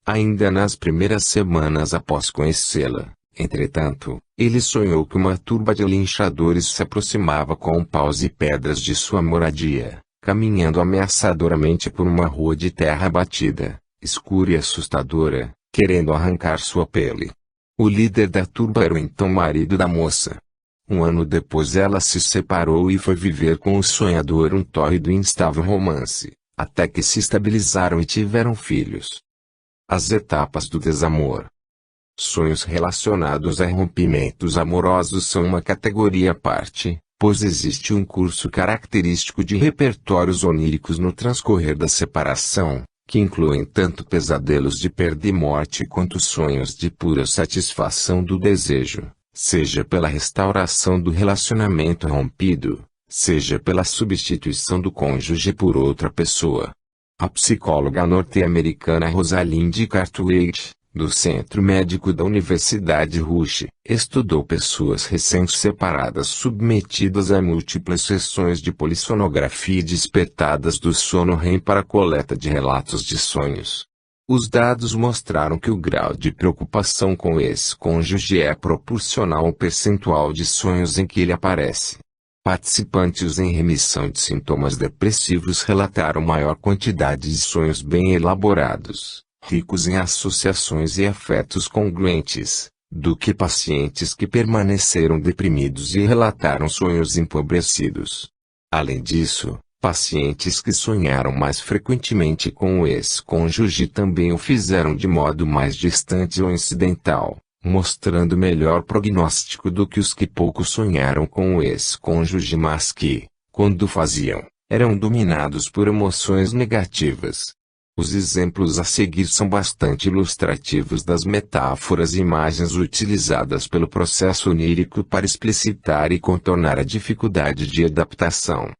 Ainda nas primeiras semanas após conhecê-la, entretanto, ele sonhou que uma turba de linchadores se aproximava com paus e pedras de sua moradia, caminhando ameaçadoramente por uma rua de terra batida, escura e assustadora, querendo arrancar sua pele. O líder da turba era o então marido da moça. Um ano depois ela se separou e foi viver com o sonhador um tórrido e instável romance, até que se estabilizaram e tiveram filhos. As etapas do desamor. Sonhos relacionados a rompimentos amorosos são uma categoria à parte, pois existe um curso característico de repertórios oníricos no transcorrer da separação, que incluem tanto pesadelos de perda e morte quanto sonhos de pura satisfação do desejo, seja pela restauração do relacionamento rompido, seja pela substituição do cônjuge por outra pessoa. A psicóloga norte-americana Rosalind Cartwright, do Centro Médico da Universidade Rush, estudou pessoas recém-separadas submetidas a múltiplas sessões de polissonografia e despertadas do sono REM para a coleta de relatos de sonhos. Os dados mostraram que o grau de preocupação com o ex-cônjuge é proporcional ao percentual de sonhos em que ele aparece. Participantes em remissão de sintomas depressivos relataram maior quantidade de sonhos bem elaborados, ricos em associações e afetos congruentes, do que pacientes que permaneceram deprimidos e relataram sonhos empobrecidos. Além disso, pacientes que sonharam mais frequentemente com o ex-cônjuge também o fizeram de modo mais distante ou incidental, mostrando melhor prognóstico do que os que pouco sonharam com o ex-cônjuge mas que, quando faziam, eram dominados por emoções negativas. Os exemplos a seguir são bastante ilustrativos das metáforas e imagens utilizadas pelo processo onírico para explicitar e contornar a dificuldade de adaptação.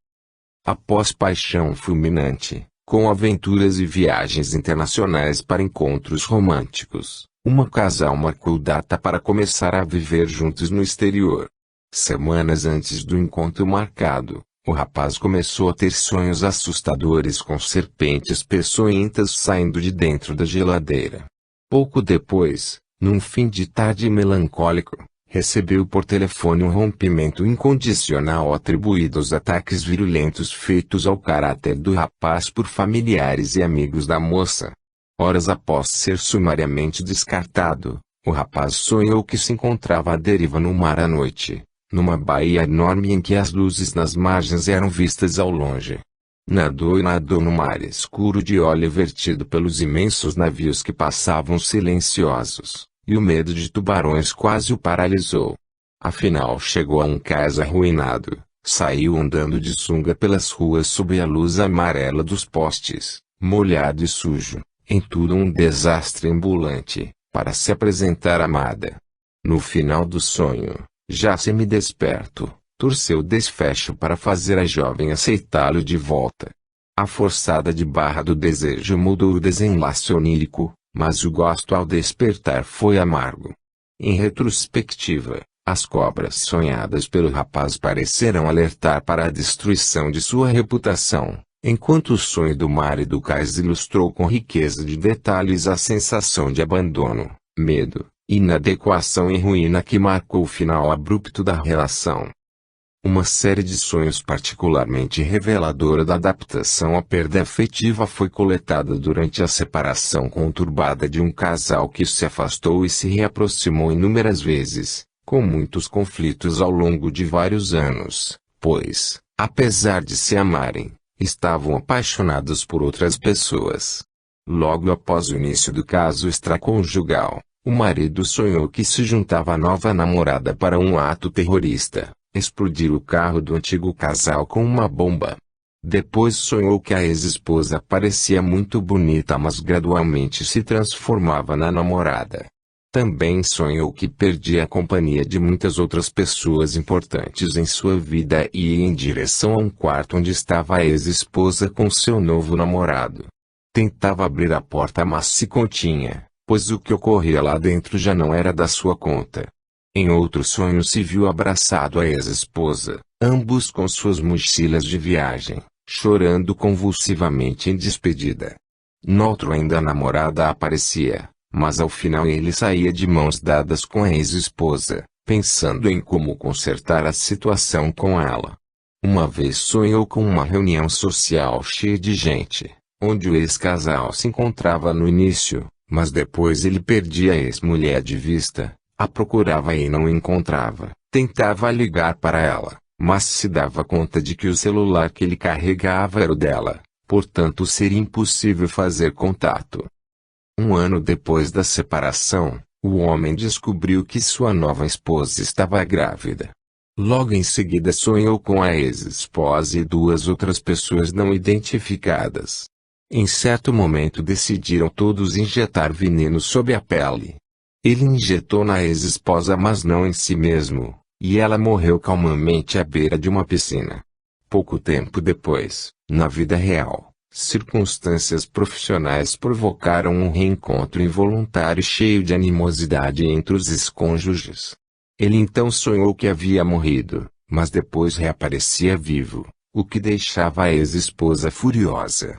Após paixão fulminante, com aventuras e viagens internacionais para encontros românticos, uma casal marcou data para começar a viver juntos no exterior. Semanas antes do encontro marcado, o rapaz começou a ter sonhos assustadores com serpentes peçonhentas saindo de dentro da geladeira. Pouco depois, Num fim de tarde melancólico, recebeu por telefone um rompimento incondicional atribuído aos ataques virulentos feitos ao caráter do rapaz por familiares e amigos da moça. Horas após ser sumariamente descartado, o rapaz sonhou que se encontrava à deriva no mar à noite, numa baía enorme em que as luzes nas margens eram vistas ao longe. Nadou e nadou no mar escuro de óleo vertido pelos imensos navios que passavam silenciosos, e o medo de tubarões quase o paralisou. Afinal chegou a um cais arruinado, saiu andando de sunga pelas ruas sob a luz amarela dos postes, molhado e sujo, em tudo um desastre ambulante, para se apresentar à amada. No final do sonho, já semidesperto, torceu o desfecho para fazer a jovem aceitá-lo de volta. A forçada de barra do desejo mudou o desenlace onírico, mas o gosto ao despertar foi amargo. Em retrospectiva, as cobras sonhadas pelo rapaz pareceram alertar para a destruição de sua reputação, enquanto o sonho do mar e do cais ilustrou com riqueza de detalhes a sensação de abandono, medo, inadequação e ruína que marcou o final abrupto da relação. Uma série de sonhos particularmente reveladora da adaptação à perda afetiva foi coletada durante a separação conturbada de um casal que se afastou e se reaproximou inúmeras vezes, com muitos conflitos ao longo de vários anos, pois, apesar de se amarem, estavam apaixonados por outras pessoas. Logo após o início do caso extraconjugal, o marido sonhou que se juntava à nova namorada para um ato terrorista. Explodir o carro do antigo casal com uma bomba. Depois sonhou que a ex-esposa parecia muito bonita, mas gradualmente se transformava na namorada. Também sonhou que perdia a companhia de muitas outras pessoas importantes em sua vida e ia em direção a um quarto onde estava a ex-esposa com seu novo namorado. Tentava abrir a porta, mas se continha, pois o que ocorria lá dentro já não era da sua conta. Em outro sonho se viu abraçado à ex-esposa, ambos com suas mochilas de viagem, chorando convulsivamente em despedida. Noutro ainda a namorada aparecia, mas ao final ele saía de mãos dadas com a ex-esposa, pensando em como consertar a situação com ela. Uma vez sonhou com uma reunião social cheia de gente, onde o ex-casal se encontrava no início, mas depois ele perdia a ex-mulher de vista. A procurava e não encontrava. Tentava ligar para ela, mas se dava conta de que o celular que ele carregava era o dela, portanto seria impossível fazer contato. Um ano depois da separação, o homem descobriu que sua nova esposa estava grávida. Logo em seguida sonhou com a ex-esposa e duas outras pessoas não identificadas. Em certo momento decidiram todos injetar veneno sob a pele. Ele injetou na ex-esposa, mas não em si mesmo, e ela morreu calmamente à beira de uma piscina. Pouco tempo depois, na vida real, circunstâncias profissionais provocaram um reencontro involuntário cheio de animosidade entre os ex-cônjuges. Ele então sonhou que havia morrido, mas depois reaparecia vivo, o que deixava a ex-esposa furiosa.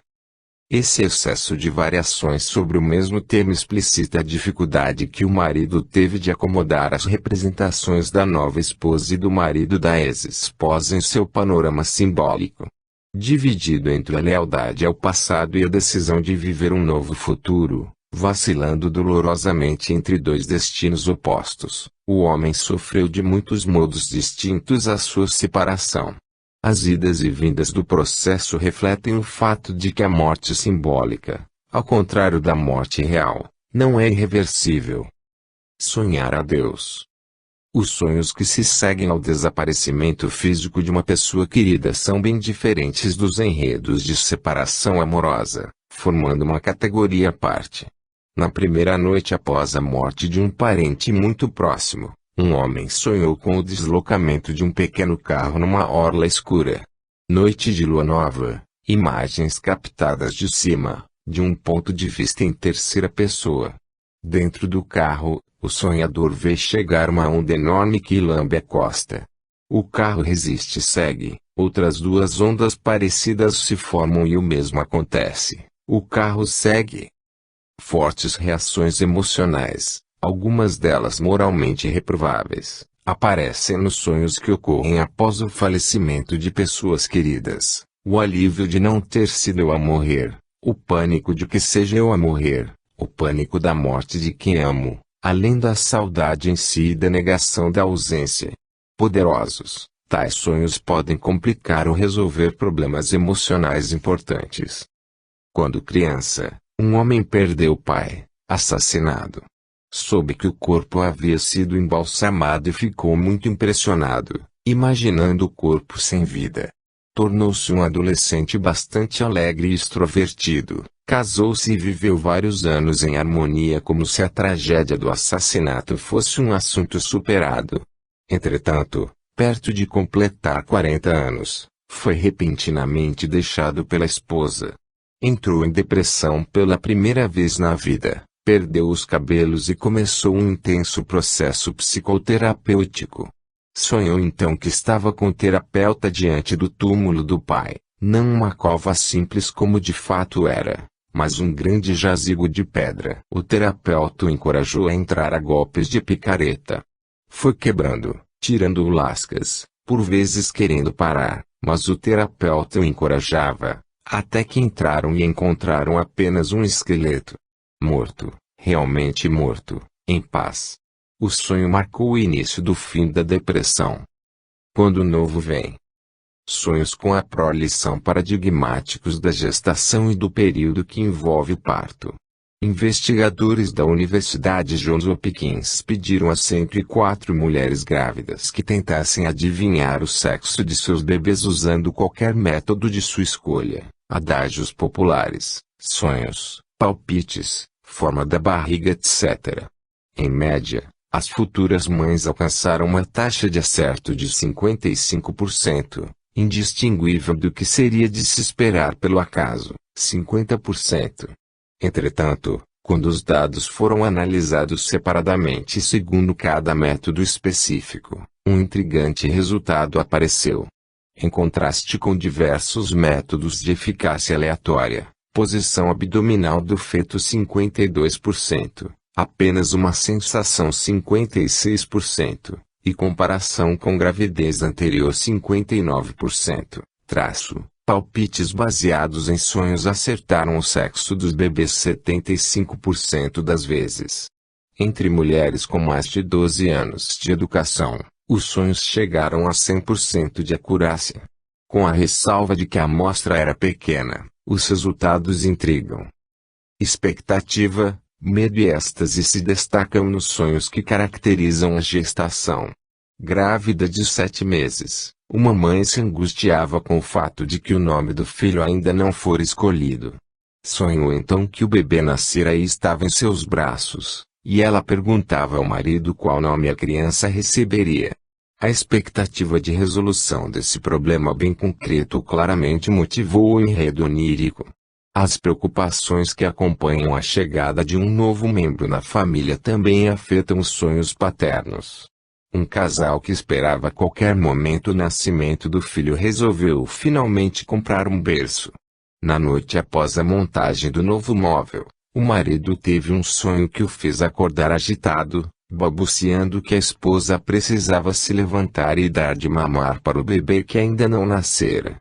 Esse excesso de variações sobre o mesmo tema explicita a dificuldade que o marido teve de acomodar as representações da nova esposa e do marido da ex-esposa em seu panorama simbólico. Dividido entre a lealdade ao passado e a decisão de viver um novo futuro, vacilando dolorosamente entre dois destinos opostos, o homem sofreu de muitos modos distintos a sua separação. As idas e vindas do processo refletem o fato de que a morte simbólica, ao contrário da morte real, não é irreversível. Sonhar a Deus. Os sonhos que se seguem ao desaparecimento físico de uma pessoa querida são bem diferentes dos enredos de separação amorosa, formando uma categoria à parte. Na primeira noite após a morte de um parente muito próximo, um homem sonhou com o deslocamento de um pequeno carro numa orla escura. Noite de lua nova, imagens captadas de cima, de um ponto de vista em terceira pessoa. Dentro do carro, o sonhador vê chegar uma onda enorme que lambe a costa. O carro resiste e segue, outras duas ondas parecidas se formam e o mesmo acontece. O carro segue. Fortes reações emocionais, Algumas delas moralmente reprováveis, aparecem nos sonhos que ocorrem após o falecimento de pessoas queridas, o alívio de não ter sido eu a morrer, o pânico de que seja eu a morrer, o pânico da morte de quem amo, além da saudade em si e da negação da ausência. Poderosos, tais sonhos podem complicar ou resolver problemas emocionais importantes. Quando criança, um homem perdeu o pai, assassinado. Soube que o corpo havia sido embalsamado e ficou muito impressionado, imaginando o corpo sem vida. Tornou-se um adolescente bastante alegre e extrovertido, casou-se e viveu vários anos em harmonia como se a tragédia do assassinato fosse um assunto superado. Entretanto, perto de completar 40 anos, foi repentinamente deixado pela esposa. Entrou em depressão pela primeira vez na vida, perdeu os cabelos e começou um intenso processo psicoterapêutico. Sonhou então que estava com o terapeuta diante do túmulo do pai, não uma cova simples como de fato era, mas um grande jazigo de pedra. O terapeuta o encorajou a entrar a golpes de picareta. Foi quebrando, tirando lascas, por vezes querendo parar, mas o terapeuta o encorajava, até que entraram e encontraram apenas um esqueleto. Morto, realmente morto, em paz. O sonho marcou o início do fim da depressão. Quando o novo vem. Sonhos com a prole são paradigmáticos da gestação e do período que envolve o parto. Investigadores da Universidade Johns Hopkins pediram a 104 mulheres grávidas que tentassem adivinhar o sexo de seus bebês usando qualquer método de sua escolha, adágios populares, sonhos, palpites, forma da barriga, etc. Em média, as futuras mães alcançaram uma taxa de acerto de 55%, indistinguível do que seria de se esperar pelo acaso, 50%. Entretanto, quando os dados foram analisados separadamente segundo cada método específico, um intrigante resultado apareceu. Em contraste com diversos métodos de eficácia aleatória, posição abdominal do feto 52%, apenas uma sensação 56%, e comparação com gravidez anterior 59%, palpites baseados em sonhos acertaram o sexo dos bebês 75% das vezes. Entre mulheres com mais de 12 anos de educação, os sonhos chegaram a 100% de acurácia. Com a ressalva de que a amostra era pequena, os resultados intrigam. Expectativa, medo e êxtase se destacam nos sonhos que caracterizam a gestação. Grávida de 7 meses, uma mãe se angustiava com o fato de que o nome do filho ainda não fora escolhido. Sonhou então que o bebê nascera e estava em seus braços, e ela perguntava ao marido qual nome a criança receberia. A expectativa de resolução desse problema bem concreto claramente motivou o enredo onírico. As preocupações que acompanham a chegada de um novo membro na família também afetam os sonhos paternos. Um casal que esperava a qualquer momento o nascimento do filho resolveu finalmente comprar um berço. Na noite após a montagem do novo móvel, o marido teve um sonho que o fez acordar agitado, balbuciando que a esposa precisava se levantar e dar de mamar para o bebê que ainda não nascera.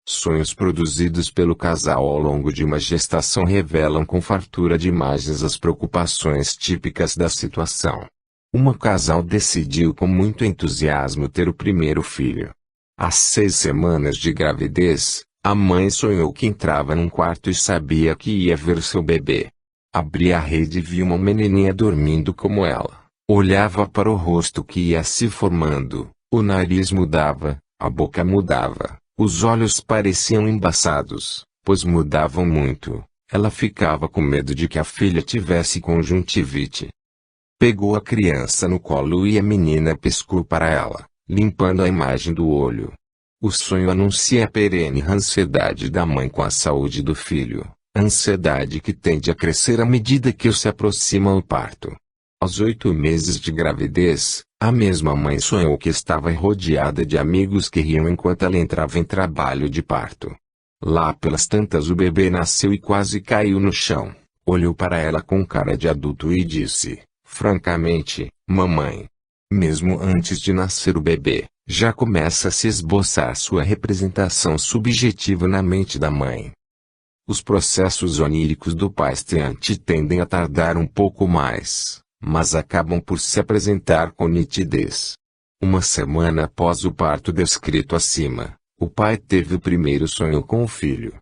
Sonhos produzidos pelo casal ao longo de uma gestação revelam com fartura de imagens as preocupações típicas da situação. Um casal decidiu com muito entusiasmo ter o primeiro filho. Às 6 semanas de gravidez, a mãe sonhou que entrava num quarto e sabia que ia ver seu bebê. Abria a rede e viu uma menininha dormindo como ela. Olhava para o rosto que ia se formando, o nariz mudava, a boca mudava, os olhos pareciam embaçados, pois mudavam muito. Ela ficava com medo de que a filha tivesse conjuntivite. Pegou a criança no colo e a menina piscou para ela, limpando a imagem do olho. O sonho anuncia a perene ansiedade da mãe com a saúde do filho, ansiedade que tende a crescer à medida que se aproxima o parto. Aos 8 meses de gravidez, a mesma mãe sonhou que estava rodeada de amigos que riam enquanto ela entrava em trabalho de parto. Lá pelas tantas o bebê nasceu e quase caiu no chão. Olhou para ela com cara de adulto e disse: Francamente, mamãe. Mesmo antes de nascer o bebê, já começa a se esboçar sua representação subjetiva na mente da mãe. Os processos oníricos do paciente tendem a tardar um pouco mais, mas acabam por se apresentar com nitidez. Uma semana após o parto descrito acima, o pai teve o primeiro sonho com o filho.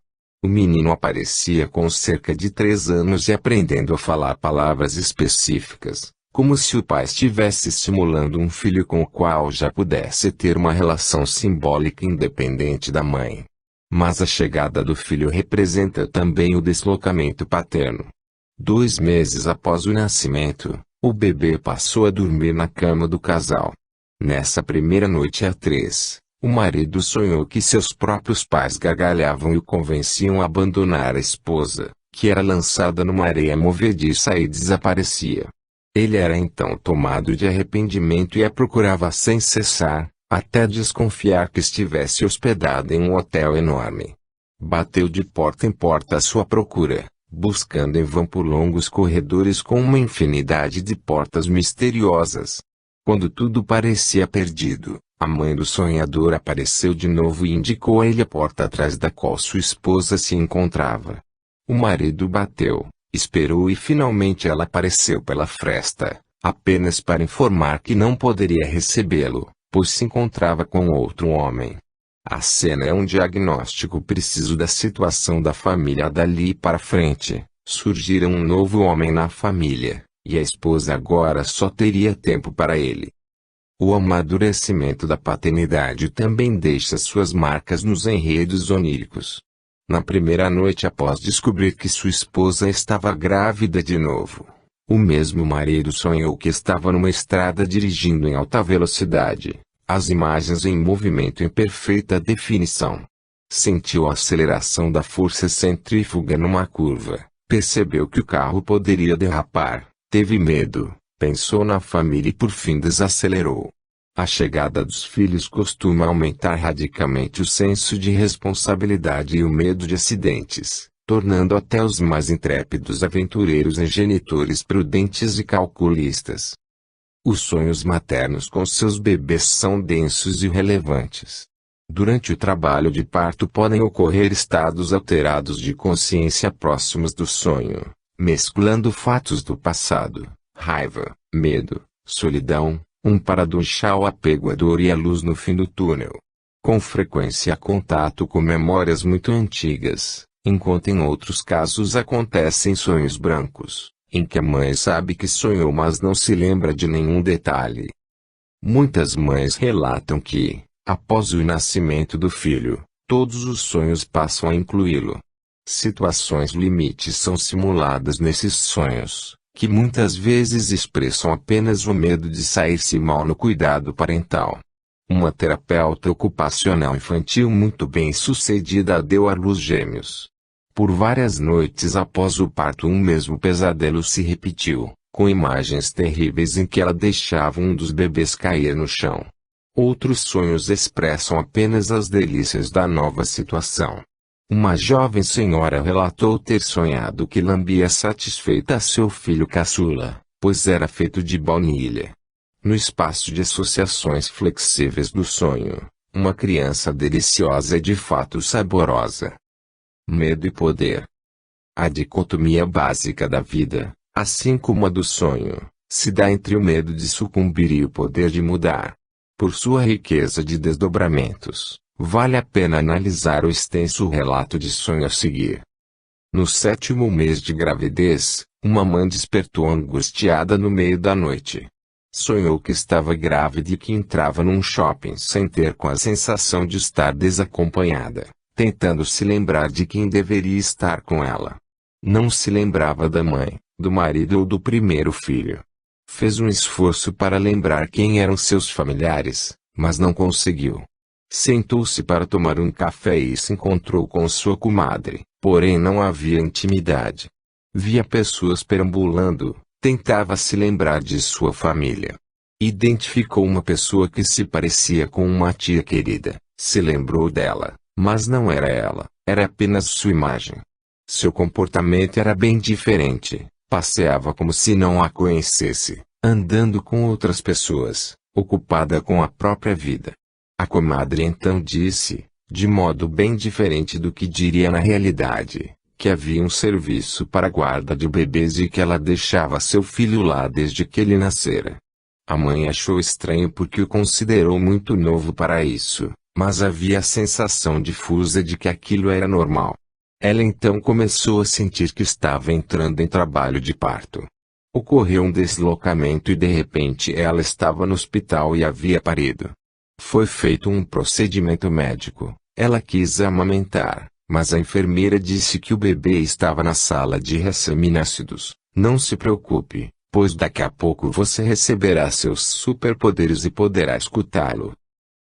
O menino aparecia com cerca de 3 anos e aprendendo a falar palavras específicas, como se o pai estivesse estimulando um filho com o qual já pudesse ter uma relação simbólica independente da mãe. Mas a chegada do filho representa também o deslocamento paterno. 2 meses após o nascimento, o bebê passou a dormir na cama do casal. Nessa primeira noite a 3, o marido sonhou que seus próprios pais gargalhavam e o convenciam a abandonar a esposa, que era lançada numa areia movediça e desaparecia. Ele era então tomado de arrependimento e a procurava sem cessar, até desconfiar que estivesse hospedada em um hotel enorme. Bateu de porta em porta à sua procura, buscando em vão por longos corredores com uma infinidade de portas misteriosas. Quando tudo parecia perdido, a mãe do sonhador apareceu de novo e indicou a ele a porta atrás da qual sua esposa se encontrava. O marido bateu, esperou e finalmente ela apareceu pela fresta, apenas para informar que não poderia recebê-lo, pois se encontrava com outro homem. A cena é um diagnóstico preciso da situação da família dali para frente. Surgira um novo homem na família, e a esposa agora só teria tempo para ele. O amadurecimento da paternidade também deixa suas marcas nos enredos oníricos. Na primeira noite após descobrir que sua esposa estava grávida de novo, o mesmo marido sonhou que estava numa estrada dirigindo em alta velocidade, as imagens em movimento em perfeita definição. Sentiu a aceleração da força centrífuga numa curva, percebeu que o carro poderia derrapar, teve medo, pensou na família e por fim desacelerou. A chegada dos filhos costuma aumentar radicalmente o senso de responsabilidade e o medo de acidentes, tornando até os mais intrépidos aventureiros em genitores prudentes e calculistas. Os sonhos maternos com seus bebês são densos e relevantes. Durante o trabalho de parto podem ocorrer estados alterados de consciência próximos do sonho, mesclando fatos do passado, raiva, medo, solidão, um paradoxal apego à dor e à luz no fim do túnel. Com frequência há contato com memórias muito antigas, enquanto em outros casos acontecem sonhos brancos, em que a mãe sabe que sonhou mas não se lembra de nenhum detalhe. Muitas mães relatam que, após o nascimento do filho, todos os sonhos passam a incluí-lo. Situações limites são simuladas nesses sonhos, que muitas vezes expressam apenas o medo de sair-se mal no cuidado parental. Uma terapeuta ocupacional infantil muito bem-sucedida deu à luz gêmeos. Por várias noites após o parto um mesmo pesadelo se repetiu, com imagens terríveis em que ela deixava um dos bebês cair no chão. Outros sonhos expressam apenas as delícias da nova situação. Uma jovem senhora relatou ter sonhado que lambia satisfeita seu filho caçula, pois era feito de baunilha. No espaço de associações flexíveis do sonho, uma criança deliciosa é de fato saborosa. Medo e poder. A dicotomia básica da vida, assim como a do sonho, se dá entre o medo de sucumbir e o poder de mudar. Por sua riqueza de desdobramentos, vale a pena analisar o extenso relato de sonho a seguir. No 7º mês de gravidez, uma mãe despertou angustiada no meio da noite. Sonhou que estava grávida e que entrava num shopping center com a sensação de estar desacompanhada, tentando se lembrar de quem deveria estar com ela. Não se lembrava da mãe, do marido ou do primeiro filho. Fez um esforço para lembrar quem eram seus familiares, mas não conseguiu. Sentou-se para tomar um café e se encontrou com sua comadre, porém não havia intimidade. Via pessoas perambulando, tentava se lembrar de sua família. Identificou uma pessoa que se parecia com uma tia querida, se lembrou dela, mas não era ela, era apenas sua imagem. Seu comportamento era bem diferente, Passeava como se não a conhecesse, andando com outras pessoas, ocupada com a própria vida. A comadre então disse, de modo bem diferente do que diria na realidade, que havia um serviço para a guarda de bebês e que ela deixava seu filho lá desde que ele nascera. A mãe achou estranho porque o considerou muito novo para isso, mas havia a sensação difusa de que aquilo era normal. Ela então começou a sentir que estava entrando em trabalho de parto. Ocorreu um deslocamento e de repente ela estava no hospital e havia parido. Foi feito um procedimento médico. Ela quis amamentar, mas a enfermeira disse que o bebê estava na sala de recém-nascidos. Não se preocupe, pois daqui a pouco você receberá seus superpoderes e poderá escutá-lo.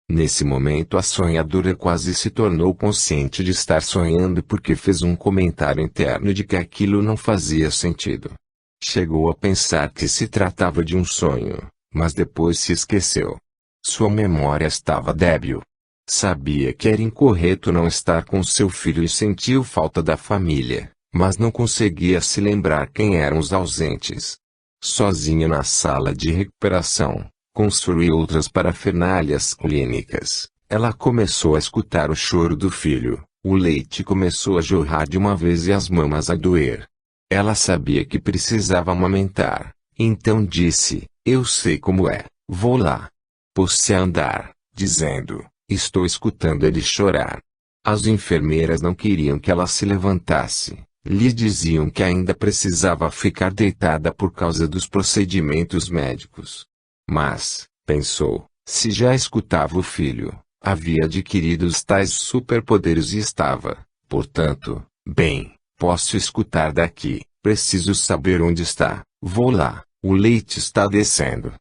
Nesse momento a sonhadora quase se tornou consciente de estar sonhando porque fez um comentário interno de que aquilo não fazia sentido. Chegou a pensar que se tratava de um sonho, mas depois se esqueceu. Sua memória estava débil. Sabia que era incorreto não estar com seu filho e sentiu falta da família, mas não conseguia se lembrar quem eram os ausentes. Sozinha na sala de recuperação, construiu outras parafernálias clínicas. Ela começou a escutar o choro do filho, o leite começou a jorrar de uma vez e as mamas a doer. Ela sabia que precisava amamentar, então disse, eu sei como é, vou lá. Pôs-se a andar, dizendo, estou escutando ele chorar. As enfermeiras não queriam que ela se levantasse, lhe diziam que ainda precisava ficar deitada por causa dos procedimentos médicos. Mas, pensou, se já escutava o filho, havia adquirido os tais superpoderes e estava, portanto, bem, posso escutar daqui, preciso saber onde está, vou lá, o leite está descendo.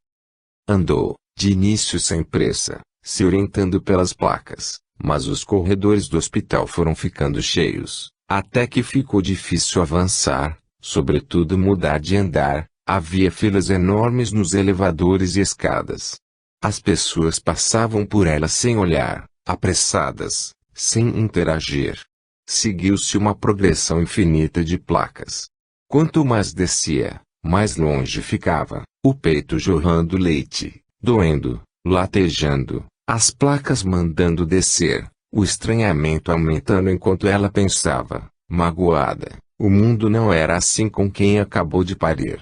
Andou, de início sem pressa, se orientando pelas placas, mas os corredores do hospital foram ficando cheios, até que ficou difícil avançar, sobretudo mudar de andar. Havia filas enormes nos elevadores e escadas. As pessoas passavam por ela sem olhar, apressadas, sem interagir. Seguiu-se uma progressão infinita de placas. Quanto mais descia, mais longe ficava, o peito jorrando leite, doendo, latejando, as placas mandando descer, o estranhamento aumentando enquanto ela pensava, magoada, o mundo não era assim com quem acabou de parir.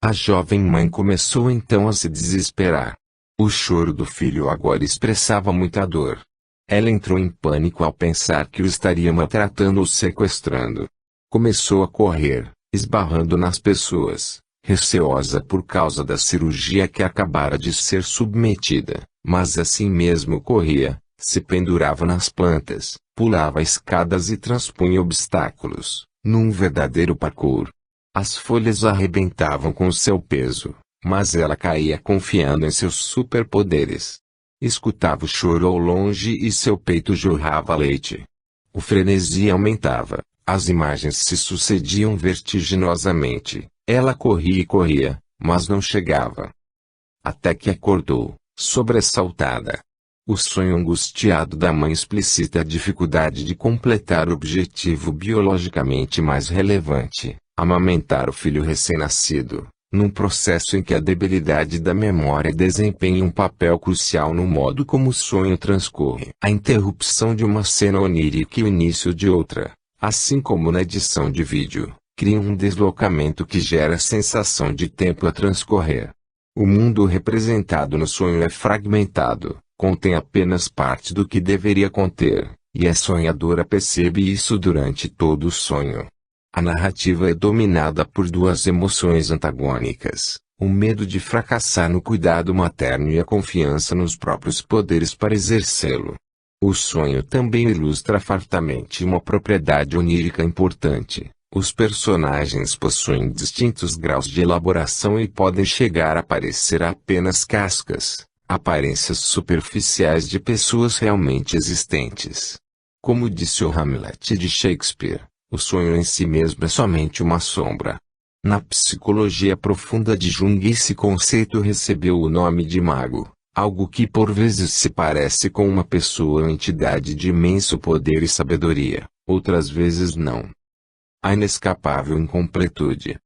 A jovem mãe começou então a se desesperar. O choro do filho agora expressava muita dor. Ela entrou em pânico ao pensar que o estaria maltratando ou sequestrando. Começou a correr, esbarrando nas pessoas, receosa por causa da cirurgia que acabara de ser submetida, mas assim mesmo corria, se pendurava nas plantas, pulava escadas e transpunha obstáculos, num verdadeiro parkour. As folhas arrebentavam com seu peso, mas ela caía confiando em seus superpoderes. Escutava o choro ao longe e seu peito jorrava leite. O frenesi aumentava, as imagens se sucediam vertiginosamente, ela corria e corria, mas não chegava. Até que acordou, sobressaltada. O sonho angustiado da mãe explicita a dificuldade de completar o objetivo biologicamente mais relevante. Amamentar o filho recém-nascido, num processo em que a debilidade da memória desempenha um papel crucial no modo como o sonho transcorre. A interrupção de uma cena onírica e o início de outra, assim como na edição de vídeo, cria um deslocamento que gera a sensação de tempo a transcorrer. O mundo representado no sonho é fragmentado, contém apenas parte do que deveria conter, e a sonhadora percebe isso durante todo o sonho. A narrativa é dominada por duas emoções antagônicas, o medo de fracassar no cuidado materno e a confiança nos próprios poderes para exercê-lo. O sonho também ilustra fartamente uma propriedade onírica importante. Os personagens possuem distintos graus de elaboração e podem chegar a parecer apenas cascas, aparências superficiais de pessoas realmente existentes. Como disse o Hamlet de Shakespeare, o sonho em si mesmo é somente uma sombra. Na psicologia profunda de Jung esse conceito recebeu o nome de mago, algo que por vezes se parece com uma pessoa ou entidade de imenso poder e sabedoria, outras vezes não. A inescapável incompletude.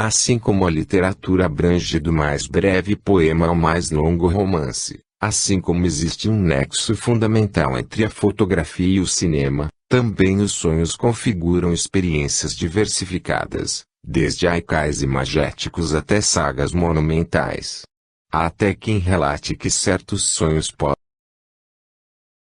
Assim como a literatura abrange do mais breve poema ao mais longo romance, assim como existe um nexo fundamental entre a fotografia e o cinema, também os sonhos configuram experiências diversificadas, desde haikais imagéticos até sagas monumentais. Há até quem relate que certos sonhos podem